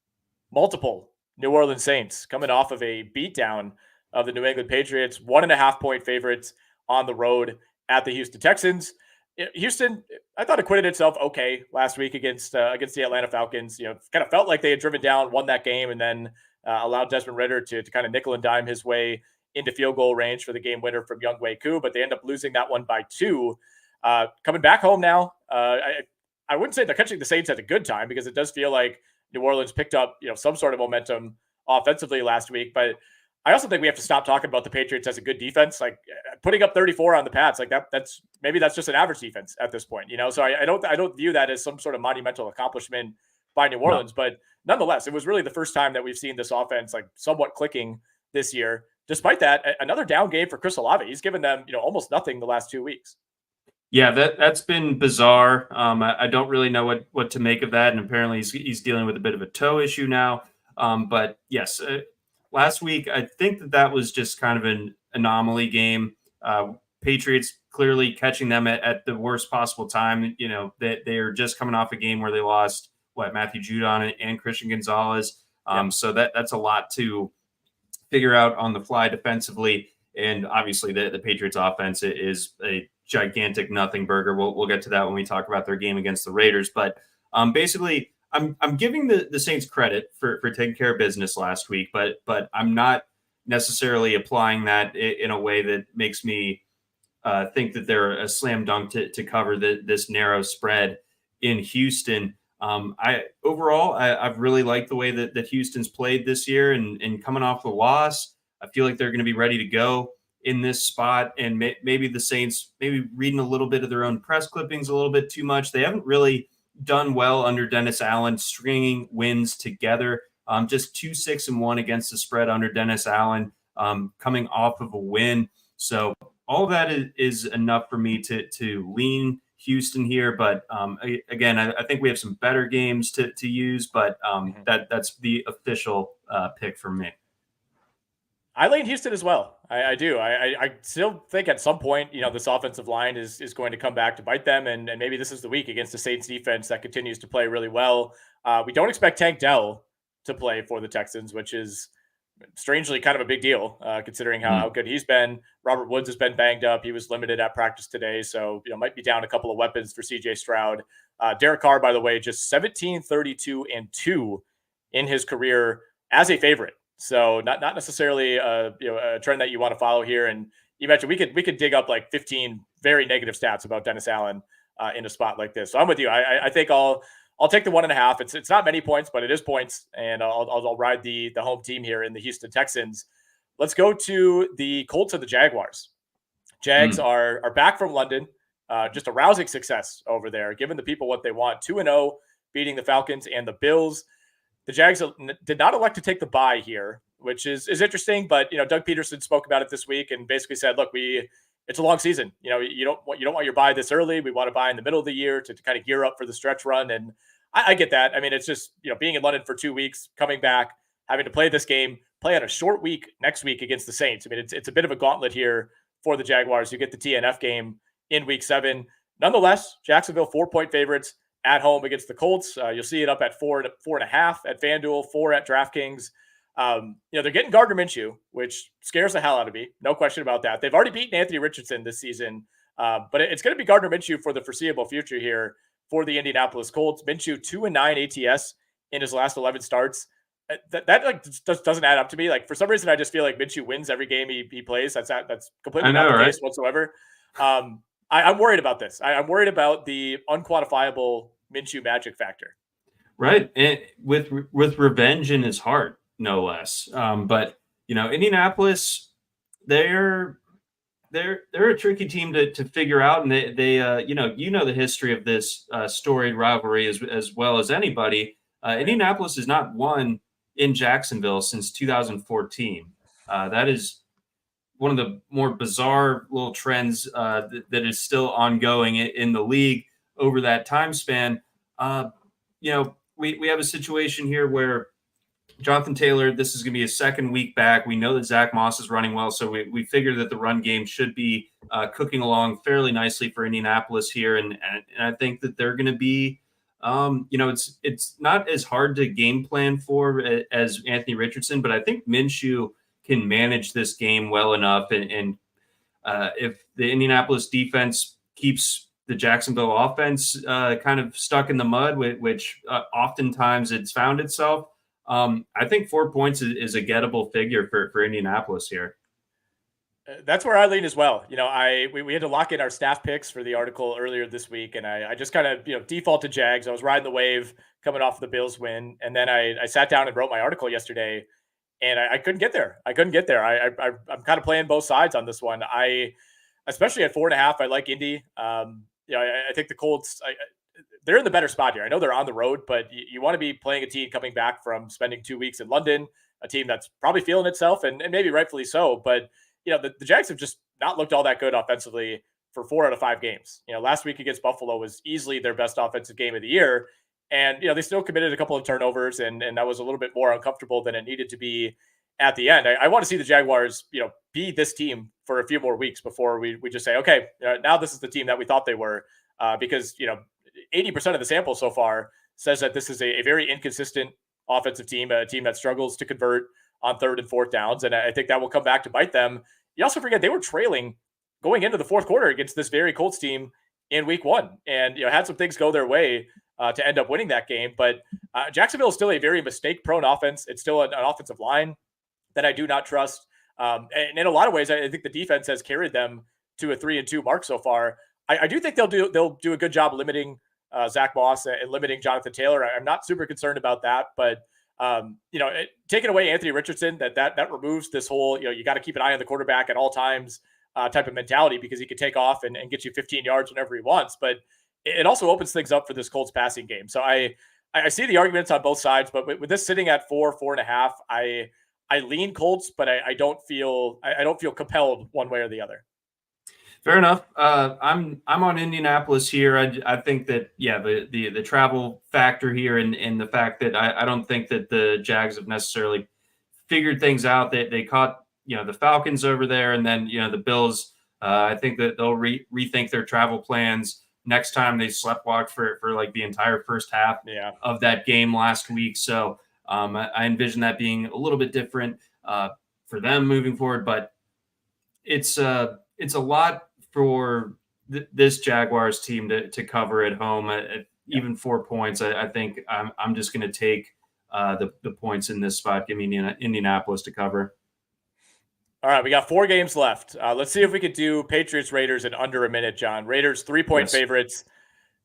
multiple New Orleans Saints coming off of a beatdown of the New England Patriots, 1.5-point favorites on the road at the Houston Texans. Houston, I thought, acquitted itself okay last week against the Atlanta Falcons. Kind of felt like they had driven down, won that game, and then allowed Desmond Ridder to kind of nickel and dime his way into field goal range for the game winner from Younghoe Koo, but they end up losing that one by 2. Coming back home now, I wouldn't say they're catching the Saints at a good time, because it does feel like New Orleans picked up some sort of momentum offensively last week, but I also think we have to stop talking about the Patriots as a good defense. Like, putting up 34 on the Pats, like that's just an average defense at this point, So I don't view that as some sort of monumental accomplishment by New Orleans, but nonetheless, it was really the first time that we've seen this offense like somewhat clicking this year. Despite that, another down game for Chris Olave. He's given them almost nothing the last 2 weeks. Yeah, that's been bizarre. I don't really know what to make of that, and apparently he's dealing with a bit of a toe issue now. But yes. Last week, I think that was just kind of an anomaly game. Patriots clearly catching them at the worst possible time. They are just coming off a game where they lost Matthew Judon and Christian Gonzalez. So that's a lot to figure out on the fly defensively. And obviously the Patriots offense is a gigantic nothing burger. We'll get to that when we talk about their game against the Raiders. But basically, I'm giving the Saints credit for taking care of business last week, but I'm not necessarily applying that in a way that makes me think that they're a slam dunk to cover this narrow spread in Houston. I've really liked the way that Houston's played this year, and coming off the loss, I feel like they're going to be ready to go in this spot. And maybe the Saints, maybe reading a little bit of their own press clippings a little bit too much. They haven't really done well under Dennis Allen, stringing wins together. Just 2-6-1 against the spread under Dennis Allen, coming off of a win. So all of that is enough for me to lean Houston here. But again, I think we have some better games to use, but that's the official pick for me. I lean Houston as well. I do. I still think at some point, this offensive line is going to come back to bite them. And maybe this is the week against the Saints defense that continues to play really well. We don't expect Tank Dell to play for the Texans, which is strangely kind of a big deal considering how good he's been. Robert Woods has been banged up. He was limited at practice today. So, might be down a couple of weapons for CJ Stroud. Derek Carr, by the way, just 17-32-2 in his career as a favorite. So not necessarily a trend that you want to follow here. And you mentioned we could dig up like 15 very negative stats about Dennis Allen in a spot like this. So I'm with you. I think I'll take the 1.5. It's not many points, but it is points, and I'll ride the home team here in the Houston Texans. Let's go to the Colts and the Jaguars. Jags are back from London. Just a rousing success over there, giving the people what they want. 2-0, beating the Falcons and the Bills. The Jags did not elect to take the bye here, which is interesting. But Doug Peterson spoke about it this week and basically said, "Look, it's a long season. You don't want your bye this early. We want to buy in the middle of the year to kind of gear up for the stretch run." And I get that. I mean, it's just being in London for 2 weeks, coming back, having to play this game, play on a short week next week against the Saints. I mean, it's a bit of a gauntlet here for the Jaguars. You get the TNF game in Week 7. Nonetheless, Jacksonville 4-point favorites at home against the Colts. You'll see it up at 4.5 at FanDuel, 4 at DraftKings. They're getting Gardner Minshew, which scares the hell out of me. No question about that. They've already beaten Anthony Richardson this season, but it's going to be Gardner Minshew for the foreseeable future here for the Indianapolis Colts. Minshew 2-9 ATS in his last 11 starts. That just doesn't add up to me. Like, for some reason, I just feel like Minshew wins every game he plays. That's completely not the case whatsoever. I'm worried about this. I'm worried about the unquantifiable Minshew magic factor. Right. And with revenge in his heart, no less. But Indianapolis, they're a tricky team to figure out, and they the history of this storied rivalry as well as anybody. Indianapolis has not won in Jacksonville since 2014. That is one of the more bizarre little trends that is still ongoing in the league over that time span. We have a situation here where Jonathan Taylor, this is going to be his second week back. We know that Zach Moss is running well, so we figure that the run game should be cooking along fairly nicely for Indianapolis here. And I think that they're going to be, it's not as hard to game plan for as Anthony Richardson, but I think Minshew can manage this game well enough. And if the Indianapolis defense keeps the Jacksonville offense kind of stuck in the mud, which oftentimes it's found itself, I think 4 points is a gettable figure for Indianapolis here. That's where I lean as well. We had to lock in our staff picks for the article earlier this week, and I just kind of defaulted Jags. I was riding the wave coming off the Bills win, and then I sat down and wrote my article yesterday, and I couldn't get there. I'm kind of playing both sides on this one. Especially at 4.5, I like Indy. I think the Colts, they're in the better spot here. I know they're on the road, but you want to be playing a team coming back from spending 2 weeks in London, a team that's probably feeling itself, and maybe rightfully so. But the Jags have just not looked all that good offensively for 4 out of 5 games. Last week against Buffalo was easily their best offensive game of the year. And, they still committed a couple of turnovers, and that was a little bit more uncomfortable than it needed to be at the end. I want to see the Jaguars, be this team for a few more weeks before we just say, okay, now this is the team that we thought they were, because, 80% of the sample so far says that this is a very inconsistent offensive team, a team that struggles to convert on 3rd and 4th downs. And I think that will come back to bite them you also forget they were trailing going into the fourth quarter against this very Colts team in week one, and had some things go their way to end up winning that game. But Jacksonville is still a very mistake-prone offense. It's still an offensive line that I do not trust. And in a lot of ways, I think the defense has carried them to a 3-2 mark so far. I do think they'll do a good job limiting Zach Moss and limiting Jonathan Taylor. I'm not super concerned about that, but taking away Anthony Richardson, that removes this whole you got to keep an eye on the quarterback at all times type of mentality, because he could take off and get you 15 yards whenever he wants. But it also opens things up for this Colts passing game. So I see the arguments on both sides, but with this sitting at 4.5, I lean Colts, but I don't feel compelled one way or the other. Fair enough. I'm on Indianapolis here. I think that the travel factor here and the fact that I don't think that the Jags have necessarily figured things out. They caught the Falcons over there, and then the Bills. I think that they'll rethink their travel plans next time they sleptwalk for like the entire first half of that game last week. So I envision that being a little bit different for them moving forward, but it's a lot for this Jaguars team to cover at home at even 4 points. I think I'm just going to take the points in this spot. Give me Indianapolis to cover. All right, we got 4 games left. Let's see if we could do Patriots-Raiders in under a minute, John. Raiders 3-point favorites.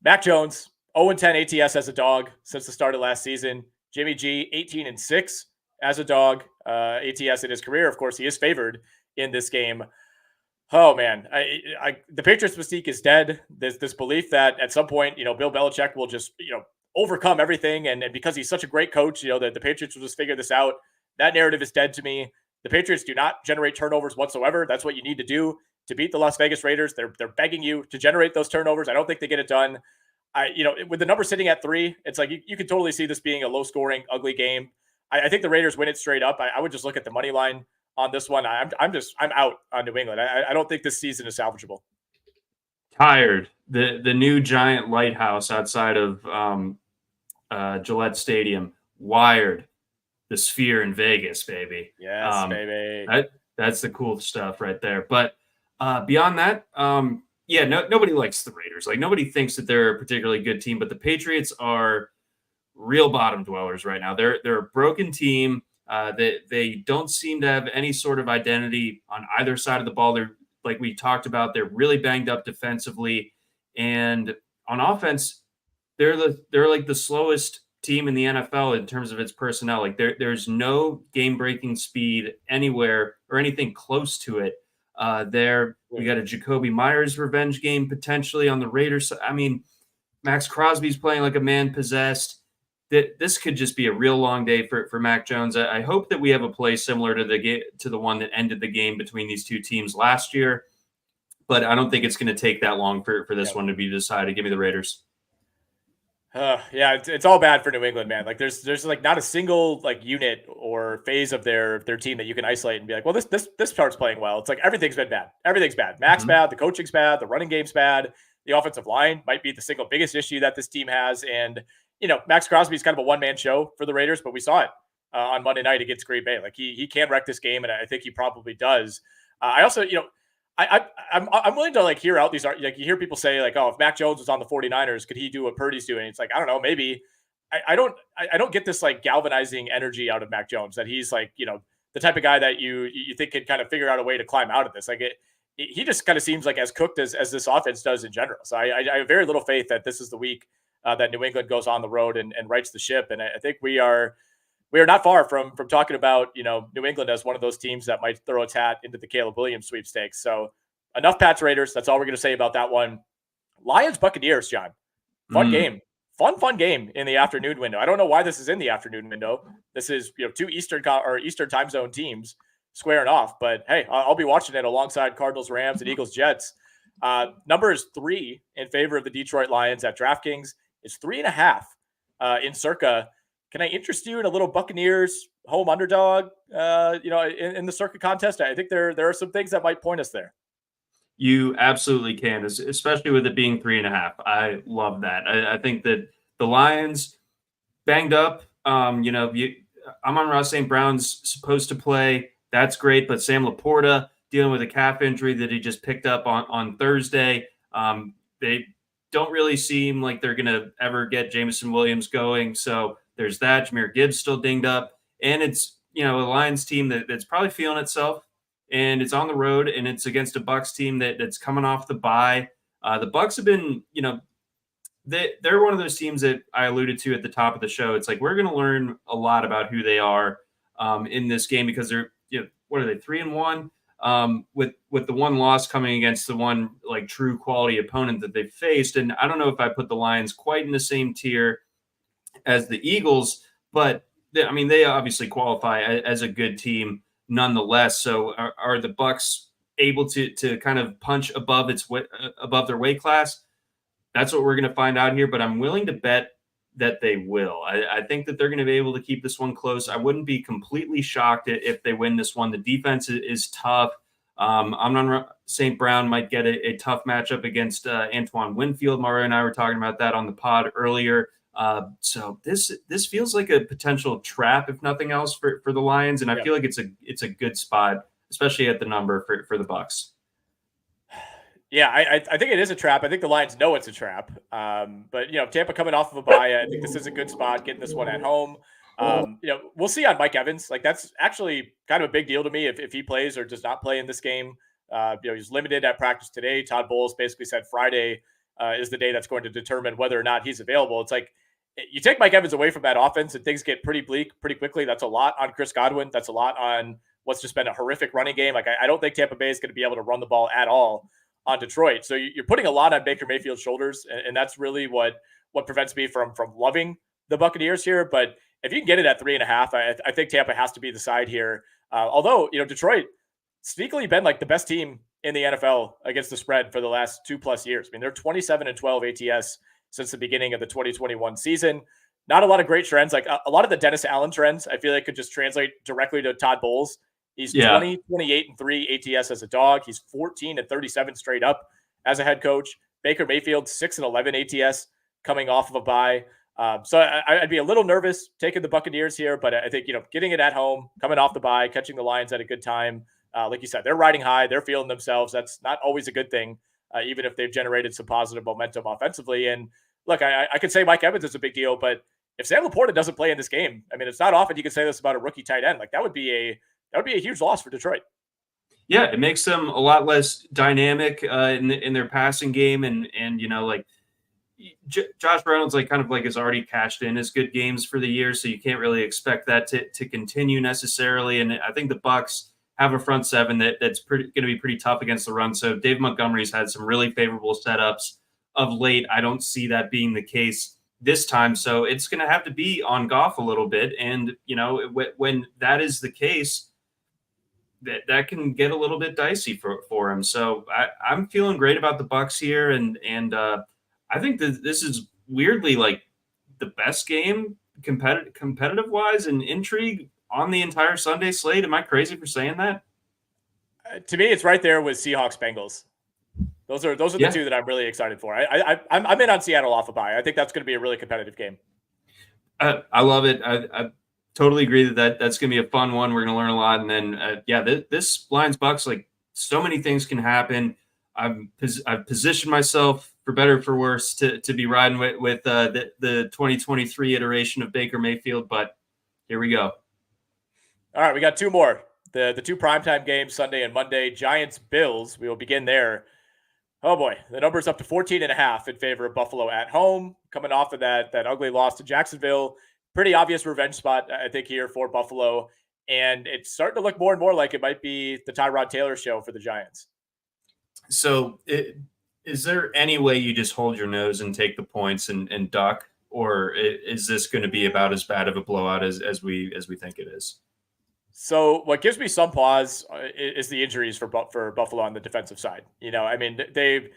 Mac Jones, 0-10 ATS as a dog since the start of last season. Jimmy G, 18-6 as a dog ATS in his career. Of course, he is favored in this game. Oh man, the Patriots mystique is dead. There's this belief that at some point, Bill Belichick will just, overcome everything. And because he's such a great coach, that the Patriots will just figure this out. That narrative is dead to me. The Patriots do not generate turnovers whatsoever. That's what you need to do to beat the Las Vegas Raiders. They're begging you to generate those turnovers. I don't think they get it done. With the number sitting at 3, it's like you can totally see this being a low scoring, ugly game. I think the Raiders win it straight up. I would just look at the money line on this one. I'm out on New England. I don't think this season is salvageable. Tired. The new giant lighthouse outside of Gillette Stadium. Wired. The Sphere in Vegas, baby. Yes, baby. That's the cool stuff right there. But beyond that, nobody likes the Raiders. Like, nobody thinks that they're a particularly good team, but the Patriots are real bottom dwellers right now. They're a broken team. They don't seem to have any sort of identity on either side of the ball. They're, like we talked about, they're really banged up defensively, and on offense, they're like the slowest team in the NFL in terms of its personnel. Like there's no game-breaking speed anywhere or anything close to it. We got a Jacoby Myers revenge game potentially on the Raiders. I mean, Max Crosby's playing like a man possessed. This could just be a real long day for Mac Jones. I hope that we have a play similar to the one that ended the game between these two teams last year, but I don't think it's going to take that long for this one to be decided. Give me the Raiders. It's all bad for New England, man. Like there's like not a single like unit or phase of their team that you can isolate and be like, well, this part's playing well. It's like everything's been bad. Everything's bad. Mac's bad. The coaching's bad. The running game's bad. The offensive line might be the single biggest issue that this team has. And Max Crosby's kind of a one-man show for the Raiders, but we saw it on Monday night against Green Bay. Like he can wreck this game, and I think he probably does. I also, I'm willing to like hear out these, like you hear people say like, oh, if Mac Jones was on the 49ers, could he do what Purdy's doing? It's like, I don't know, maybe. I don't get this like galvanizing energy out of Mac Jones that he's like, the type of guy that you think could kind of figure out a way to climb out of this. Like he just kind of seems like as cooked as this offense does in general. So I have very little faith that this is the week that New England goes on the road and rights the ship. And I think we are not far from talking about, New England as one of those teams that might throw its hat into the Caleb Williams sweepstakes. So enough Pats Raiders. That's all we're going to say about that one. Lions-Buccaneers, John. Fun game. Fun game in the afternoon window. I don't know why this is in the afternoon window. This is, two Eastern time zone teams squaring off. But hey, I'll be watching it alongside Cardinals-Rams and Eagles-Jets. Number is 3 in favor of the Detroit Lions at DraftKings. It's 3.5 in Circa. Can I interest you in a little Buccaneers home underdog, in the Circa contest? I think there are some things that might point us there. You absolutely can, especially with it being 3.5. I love that. I think that the Lions banged up. Amon-Ra St. Brown's supposed to play. That's great. But Sam Laporta dealing with a calf injury that he just picked up on Thursday. They don't really seem like they're going to ever get Jameson Williams going. So there's that. Jahmyr Gibbs still dinged up. And it's, a Lions team that's probably feeling itself. And it's on the road, and it's against a Bucs team that's coming off the bye. The Bucs have been, they're one of those teams that I alluded to at the top of the show. It's like we're going to learn a lot about who they are in this game because they're, what are they, 3-1? With the one loss coming against the one like true quality opponent that they faced. And I don't know if I put the Lions quite in the same tier as the Eagles, but they obviously qualify as a good team nonetheless. So are the Bucs able to kind of punch above their weight class? That's what we're going to find out here, but I'm willing to bet that they will. I think that they're going to be able to keep this one close. I wouldn't be completely shocked if they win this one. The defense is tough. Amon St. Brown might get a tough matchup against Antoine Winfield. Mario and I were talking about that on the pod earlier. So this feels like a potential trap, if nothing else, for the Lions, and I feel like it's a good spot, especially at the number for the Bucs. Yeah, I think it is a trap. I think the Lions know it's a trap. But Tampa coming off of a bye, I think this is a good spot, getting this one at home. We'll see on Mike Evans. Like, that's actually kind of a big deal to me if he plays or does not play in this game. He's limited at practice today. Todd Bowles basically said Friday is the day that's going to determine whether or not he's available. It's like you take Mike Evans away from that offense and things get pretty bleak pretty quickly. That's a lot on Chris Godwin. That's a lot on what's just been a horrific running game. Like, I don't think Tampa Bay is going to be able to run the ball at all on Detroit. So you're putting a lot on Baker Mayfield's shoulders, and that's really what prevents me from loving the Buccaneers here. But if you can get it at 3.5, I think Tampa has to be the side here. Although, Detroit sneakily been like the best team in the NFL against the spread for the last 2+ years. I mean, they're 27-12 ATS since the beginning of the 2021 season. Not a lot of great trends. Like a lot of the Dennis Allen trends, I feel like could just translate directly to Todd Bowles. He's 20, 28-3 ATS as a dog. He's 14-37 straight up as a head coach. Baker Mayfield 6-11 ATS coming off of a bye. So I'd be a little nervous taking the Buccaneers here, but I think getting it at home, coming off the bye, catching the Lions at a good time. Like you said, they're riding high. They're feeling themselves. That's not always a good thing, even if they've generated some positive momentum offensively. And look, I could say Mike Evans is a big deal, but if Sam Laporta doesn't play in this game, I mean, it's not often you can say this about a rookie tight end. Like that would be a huge loss for Detroit. Yeah, it makes them a lot less dynamic in their passing game, and like Josh Reynolds has already cashed in his good games for the year, so you can't really expect that to continue necessarily. And I think the Bucs have a front seven that's going to be pretty tough against the run. So Dave Montgomery's had some really favorable setups of late. I don't see that being the case this time, so it's going to have to be on Goff a little bit. And when that is the case, that can get a little bit dicey for him. So I'm feeling great about the Bucs here, and I think that this is weirdly like the best game competitive wise and intrigue on the entire Sunday slate. Am I crazy for saying that? To me, it's right there with Seahawks-Bengals. Those are the two that I'm really excited for. I'm in on Seattle off a bye. I think that's going to be a really competitive game. I love it. I totally agree that's going to be a fun one. We're going to learn a lot. And then, this Lions-Bucs, like so many things can happen. I've positioned myself for better or for worse to be riding with the 2023 iteration of Baker Mayfield. But here we go. All right, we got two more. The two primetime games, Sunday and Monday. Giants-Bills. We will begin there. Oh boy, the number's up to 14.5 in favor of Buffalo at home. Coming off of that ugly loss to Jacksonville. Pretty obvious revenge spot, I think, here for Buffalo. And it's starting to look more and more like it might be the Tyrod Taylor show for the Giants. So is there any way you just hold your nose and take the points and duck? Or is this going to be about as bad of a blowout as we think it is? So what gives me some pause is the injuries for Buffalo on the defensive side. I mean, they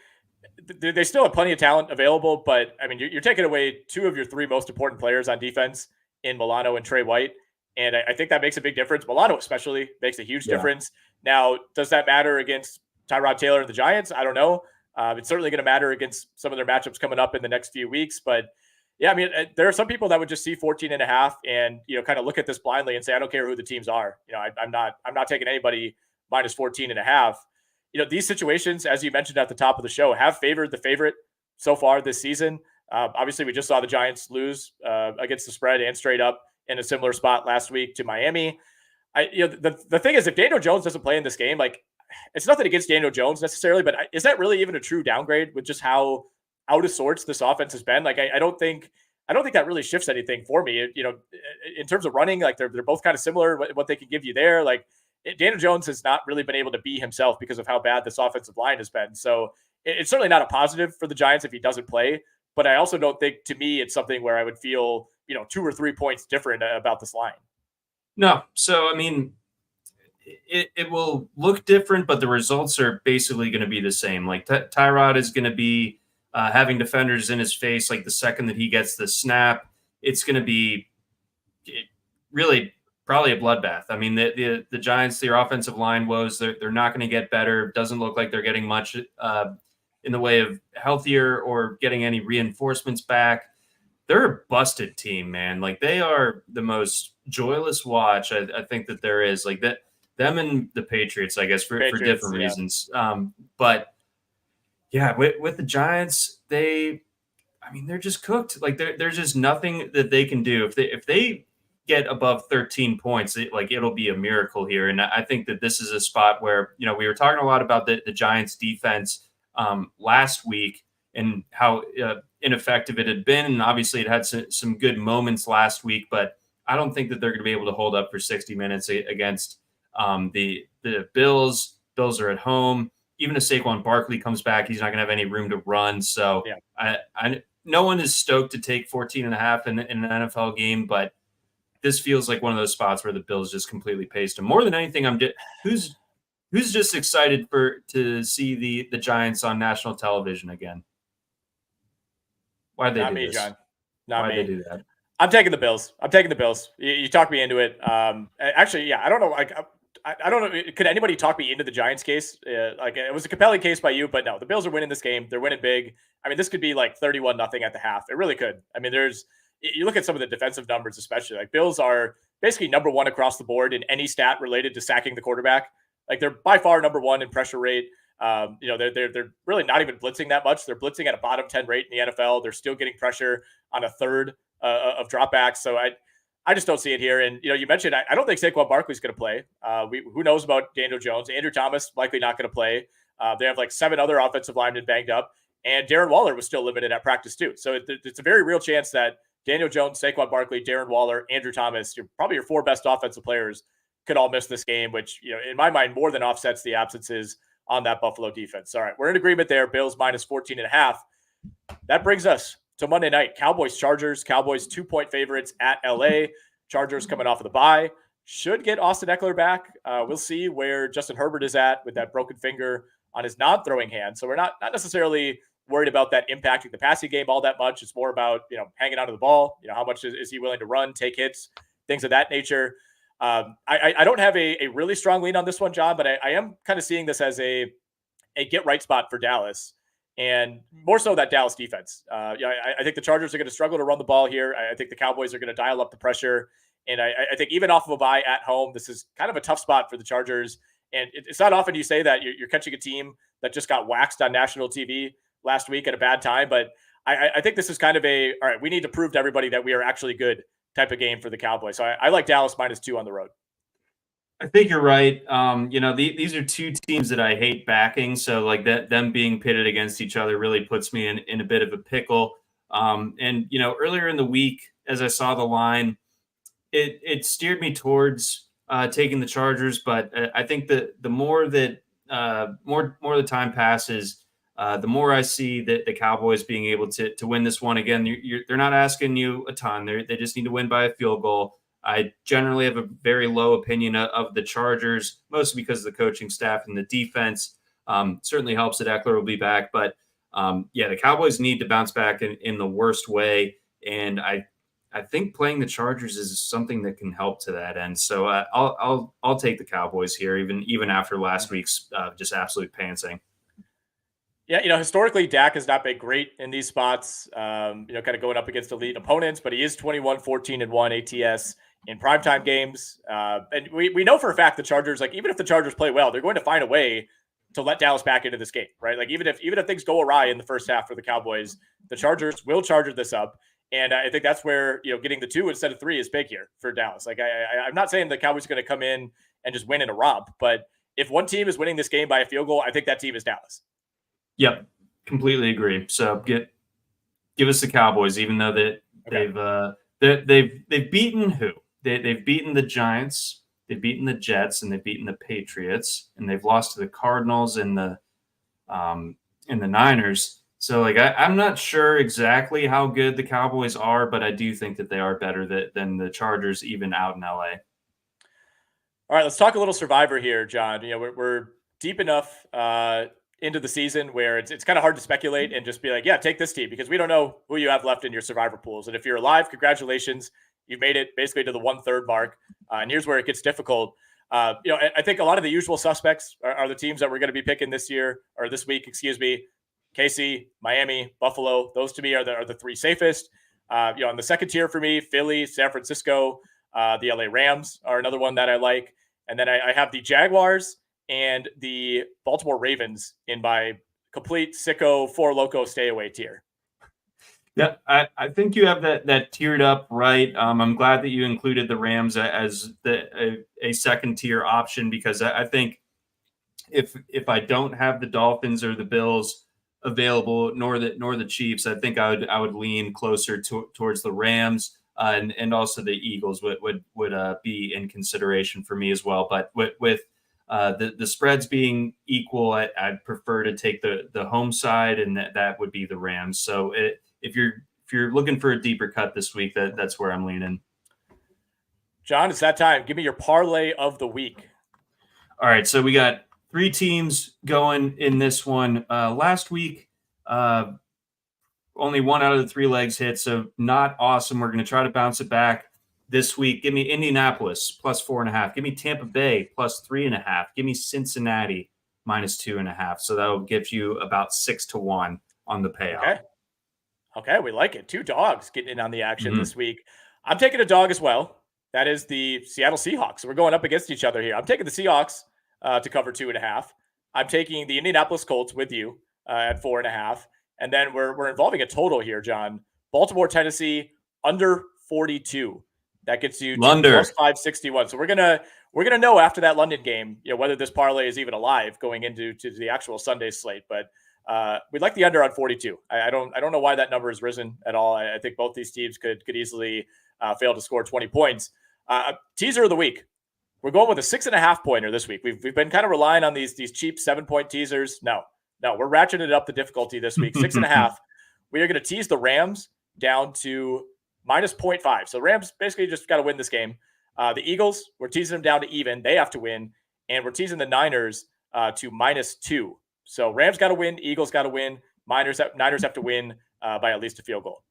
still have plenty of talent available, but I mean, you're taking away two of your three most important players on defense in Milano and Trey White. And I think that makes a big difference. Milano especially makes a huge difference. Now, does that matter against Tyrod Taylor and the Giants? I don't know. It's certainly going to matter against some of their matchups coming up in the next few weeks, but yeah, I mean, there are some people that would just see 14.5 and, kind of look at this blindly and say, I don't care who the teams are. I'm not taking anybody minus 14.5. These situations, as you mentioned at the top of the show, have favored the favorite so far this season. Obviously, we just saw the Giants lose against the spread and straight up in a similar spot last week to Miami. The thing is, if Daniel Jones doesn't play in this game, like, it's nothing against Daniel Jones necessarily, but is that really even a true downgrade with just how out of sorts this offense has been? Like, I don't think that really shifts anything for me. In terms of running, like, they're both kind of similar what they can give you there. Like, Daniel Jones has not really been able to be himself because of how bad this offensive line has been. So it's certainly not a positive for the Giants if he doesn't play. But I also don't think, to me, it's something where I would feel 2 or 3 points different about this line. No. So, I mean, it will look different, but the results are basically going to be the same. Like, Tyrod is going to be having defenders in his face. Like, the second that he gets the snap, it's going to be really probably a bloodbath. I mean, the Giants, their offensive line woes, they're not going to get better. Doesn't look like they're getting much in the way of healthier or getting any reinforcements back. They're a busted team, man. Like, they are the most joyless watch I think that there is. Like, that them and the Patriots, I guess, for different reasons. But yeah, with the Giants, they're just cooked. Like, there's just nothing that they can do. If they get above 13 points, it'll be a miracle here. And I think that this is a spot where, we were talking a lot about the Giants defense last week and how ineffective it had been. And obviously it had some good moments last week, but I don't think that they're going to be able to hold up for 60 minutes against the Bills. Bills are at home. Even if Saquon Barkley comes back, he's not going to have any room to run. So yeah. No one is stoked to take 14.5 in an NFL game, but this feels like one of those spots where the Bills just completely paced them. More than anything, who's just excited to see the Giants on national television again? Why did they do this? John. Not me. Why did they do that? I'm taking the Bills. You talked me into it. Actually, yeah, I don't know. Like, I don't know. Could anybody talk me into the Giants case? Like, it was a compelling case by you, but no, the Bills are winning this game. They're winning big. I mean, this could be like 31-0 at the half. It really could. I mean, you look at some of the defensive numbers, especially, like, Bills are basically number one across the board in any stat related to sacking the quarterback. Like, they're by far number one in pressure rate. They're really not even blitzing that much. They're blitzing at a bottom 10 rate in the NFL. They're still getting pressure on a third of dropbacks. So I just don't see it here. And, you mentioned, I don't think Saquon Barkley's going to play. Who knows about Daniel Jones? Andrew Thomas likely not going to play. They have like 7 other offensive linemen banged up, and Darren Waller was still limited at practice too. So it's a very real chance that Daniel Jones, Saquon Barkley, Darren Waller, Andrew Thomas, probably your 4 best offensive players, could all miss this game, which, in my mind, more than offsets the absences on that Buffalo defense. All right, we're in agreement there. Bills minus 14.5. That brings us to Monday night. Cowboys-Chargers. Cowboys 2-point favorites at LA. Chargers coming off of the bye. Should get Austin Eckler back. We'll see where Justin Herbert is at with that broken finger on his non-throwing hand. So we're not necessarily worried about that impacting the passing game all that much. It's more about, hanging onto the ball. How much is he willing to run, take hits, things of that nature. I don't have a really strong lean on this one, John, but I am kind of seeing this as a get right spot for Dallas, and more so that Dallas defense. I think the Chargers are going to struggle to run the ball here. I think the Cowboys are going to dial up the pressure. And I think even off of a bye at home, this is kind of a tough spot for the Chargers. And it's not often you say that you're catching a team that just got waxed on national TV last week at a bad time. But I think this is kind of all right, we need to prove to everybody that we are actually good type of game for the Cowboys. So I like Dallas -2 on the road. I think you're right. These are 2 teams that I hate backing. So like them being pitted against each other really puts me in a bit of a pickle. Earlier in the week, as I saw the line, it steered me towards taking the Chargers. But I think that the more that more the time passes, the more I see that the Cowboys being able to win this one again. They're not asking you a ton. They just need to win by a field goal. I generally have a very low opinion of the Chargers, mostly because of the coaching staff and the defense. Certainly helps that Eckler will be back. But, the Cowboys need to bounce back in the worst way. And I think playing the Chargers is something that can help to that end. So I'll take the Cowboys here, even after last week's just absolute pantsing. Yeah, historically, Dak has not been great in these spots, kind of going up against elite opponents, but he is 21-14-1 ATS in primetime games. And we know for a fact the Chargers, like, even if the Chargers play well, they're going to find a way to let Dallas back into this game, right? Like, even if things go awry in the first half for the Cowboys, the Chargers will charge this up. And I think that's where, getting the 2 instead of 3 is big here for Dallas. Like, I'm not saying the Cowboys are going to come in and just win in a romp, but if one team is winning this game by a field goal, I think that team is Dallas. Yep, completely agree. So give us the Cowboys, even though that they've beaten who? They've beaten the Giants, they've beaten the Jets, and they've beaten the Patriots, and they've lost to the Cardinals and the Niners. So, like, I'm not sure exactly how good the Cowboys are, but I do think that they are better than the Chargers, even out in LA. All right, let's talk a little Survivor here, John. We're deep enough into the season where it's kind of hard to speculate and just be like, yeah, take this team, because we don't know who you have left in your Survivor pools. And if you're alive, congratulations, you've made it basically to the 1/3 mark. And here's where it gets difficult. I think a lot of the usual suspects are the teams that we're going to be picking this week. KC, Miami, Buffalo. Those to me are the 3 safest. On the second tier for me, Philly, San Francisco, the LA Rams are another one that I like. And then I have the Jaguars and the Baltimore Ravens in my complete sicko 4 loco stay away tier. Yeah, I think you have that tiered up right. I'm glad that you included the Rams as a second tier option, because I think if I don't have the Dolphins or the Bills available, nor the Chiefs, I think I would lean closer towards the Rams, and also the Eagles would be in consideration for me as well. But with the spreads being equal, I'd prefer to take the home side, and that would be the Rams. So if you're looking for a deeper cut this week, that's where I'm leaning. John, it's that time. Give me your parlay of the week. All right, so we got 3 teams going in this one. Last week, only 1 out of the 3 legs hit, so not awesome. We're going to try to bounce it back this week. Give me Indianapolis +4.5. Give me Tampa Bay +3.5. Give me Cincinnati -2.5. So that'll give you about 6-1 on the payout. Okay, we like it. 2 dogs getting in on the action this week. I'm taking a dog as well. That is the Seattle Seahawks. So we're going up against each other here. I'm taking the Seahawks to cover 2.5. I'm taking the Indianapolis Colts with you at 4.5. And then we're involving a total here, John. Baltimore, Tennessee, under 42. That gets you to +561. So we're gonna know after that London game, whether this parlay is even alive going into the actual Sunday slate. But we'd like the under on 42. I don't know why that number has risen at all. I think both these teams could easily fail to score 20 points. Teaser of the week. We're going with a 6.5 pointer this week. We've been kind of relying on these cheap 7-point teasers. No, we're ratcheting up the difficulty this week. 6.5. We are going to tease the Rams down to -0.5. So Rams basically just got to win this game. The Eagles, we're teasing them down to even. They have to win. And we're teasing the Niners to -2. So Rams got to win. Eagles got to win. Niners have to win by at least a field goal.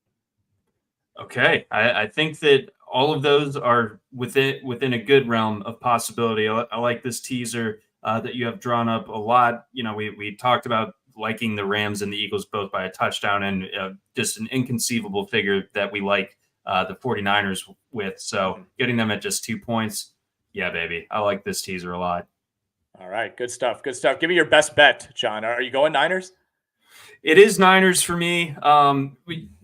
Okay. I think that all of those are within a good realm of possibility. I like this teaser that you have drawn up a lot. We talked about liking the Rams and the Eagles both by a touchdown, and just an inconceivable figure that we like the 49ers with. So getting them at just 2 points. Yeah, baby. I like this teaser a lot. All right. Good stuff. Give me your best bet, John. Are you going Niners? It is Niners for me.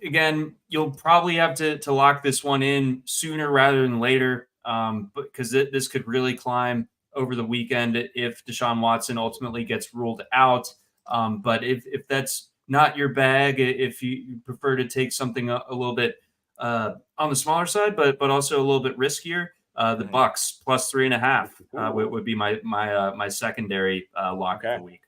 Again, you'll probably have to lock this one in sooner rather than later, because this could really climb over the weekend if Deshaun Watson ultimately gets ruled out. But if that's not your bag, if you prefer to take something a little bit on the smaller side, but also a little bit riskier, the Bucks +3.5 would be my secondary lock of the week.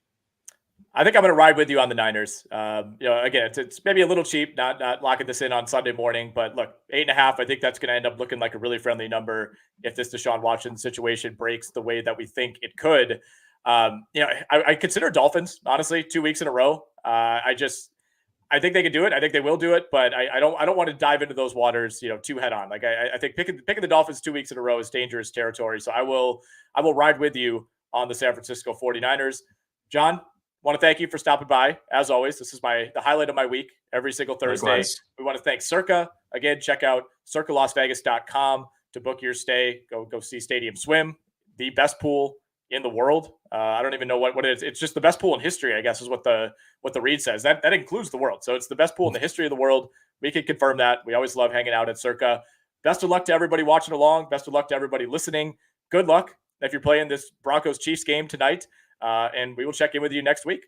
I think I'm going to ride with you on the Niners. Again, it's maybe a little cheap, not locking this in on Sunday morning, but look, 8.5. I think that's going to end up looking like a really friendly number if this Deshaun Watson situation breaks the way that we think it could. I consider Dolphins, honestly, 2 weeks in a row. I think they can do it. I think they will do it, but I don't want to dive into those waters, too head on. Like I think picking the Dolphins 2 weeks in a row is dangerous territory. So I will ride with you on the San Francisco 49ers. John, Want to thank you for stopping by. As always, this is the highlight of my week every single Thursday. Likewise. We want to thank Circa. Again, check out circalasvegas.com to book your stay. Go see Stadium Swim, the best pool in the world. I don't even know what it is. It's just the best pool in history, I guess, is what the read says. That includes the world. So it's the best pool in the history of the world. We can confirm that. We always love hanging out at Circa. Best of luck to everybody watching along. Best of luck to everybody listening. Good luck if you're playing this Broncos-Chiefs game tonight. And we will check in with you next week.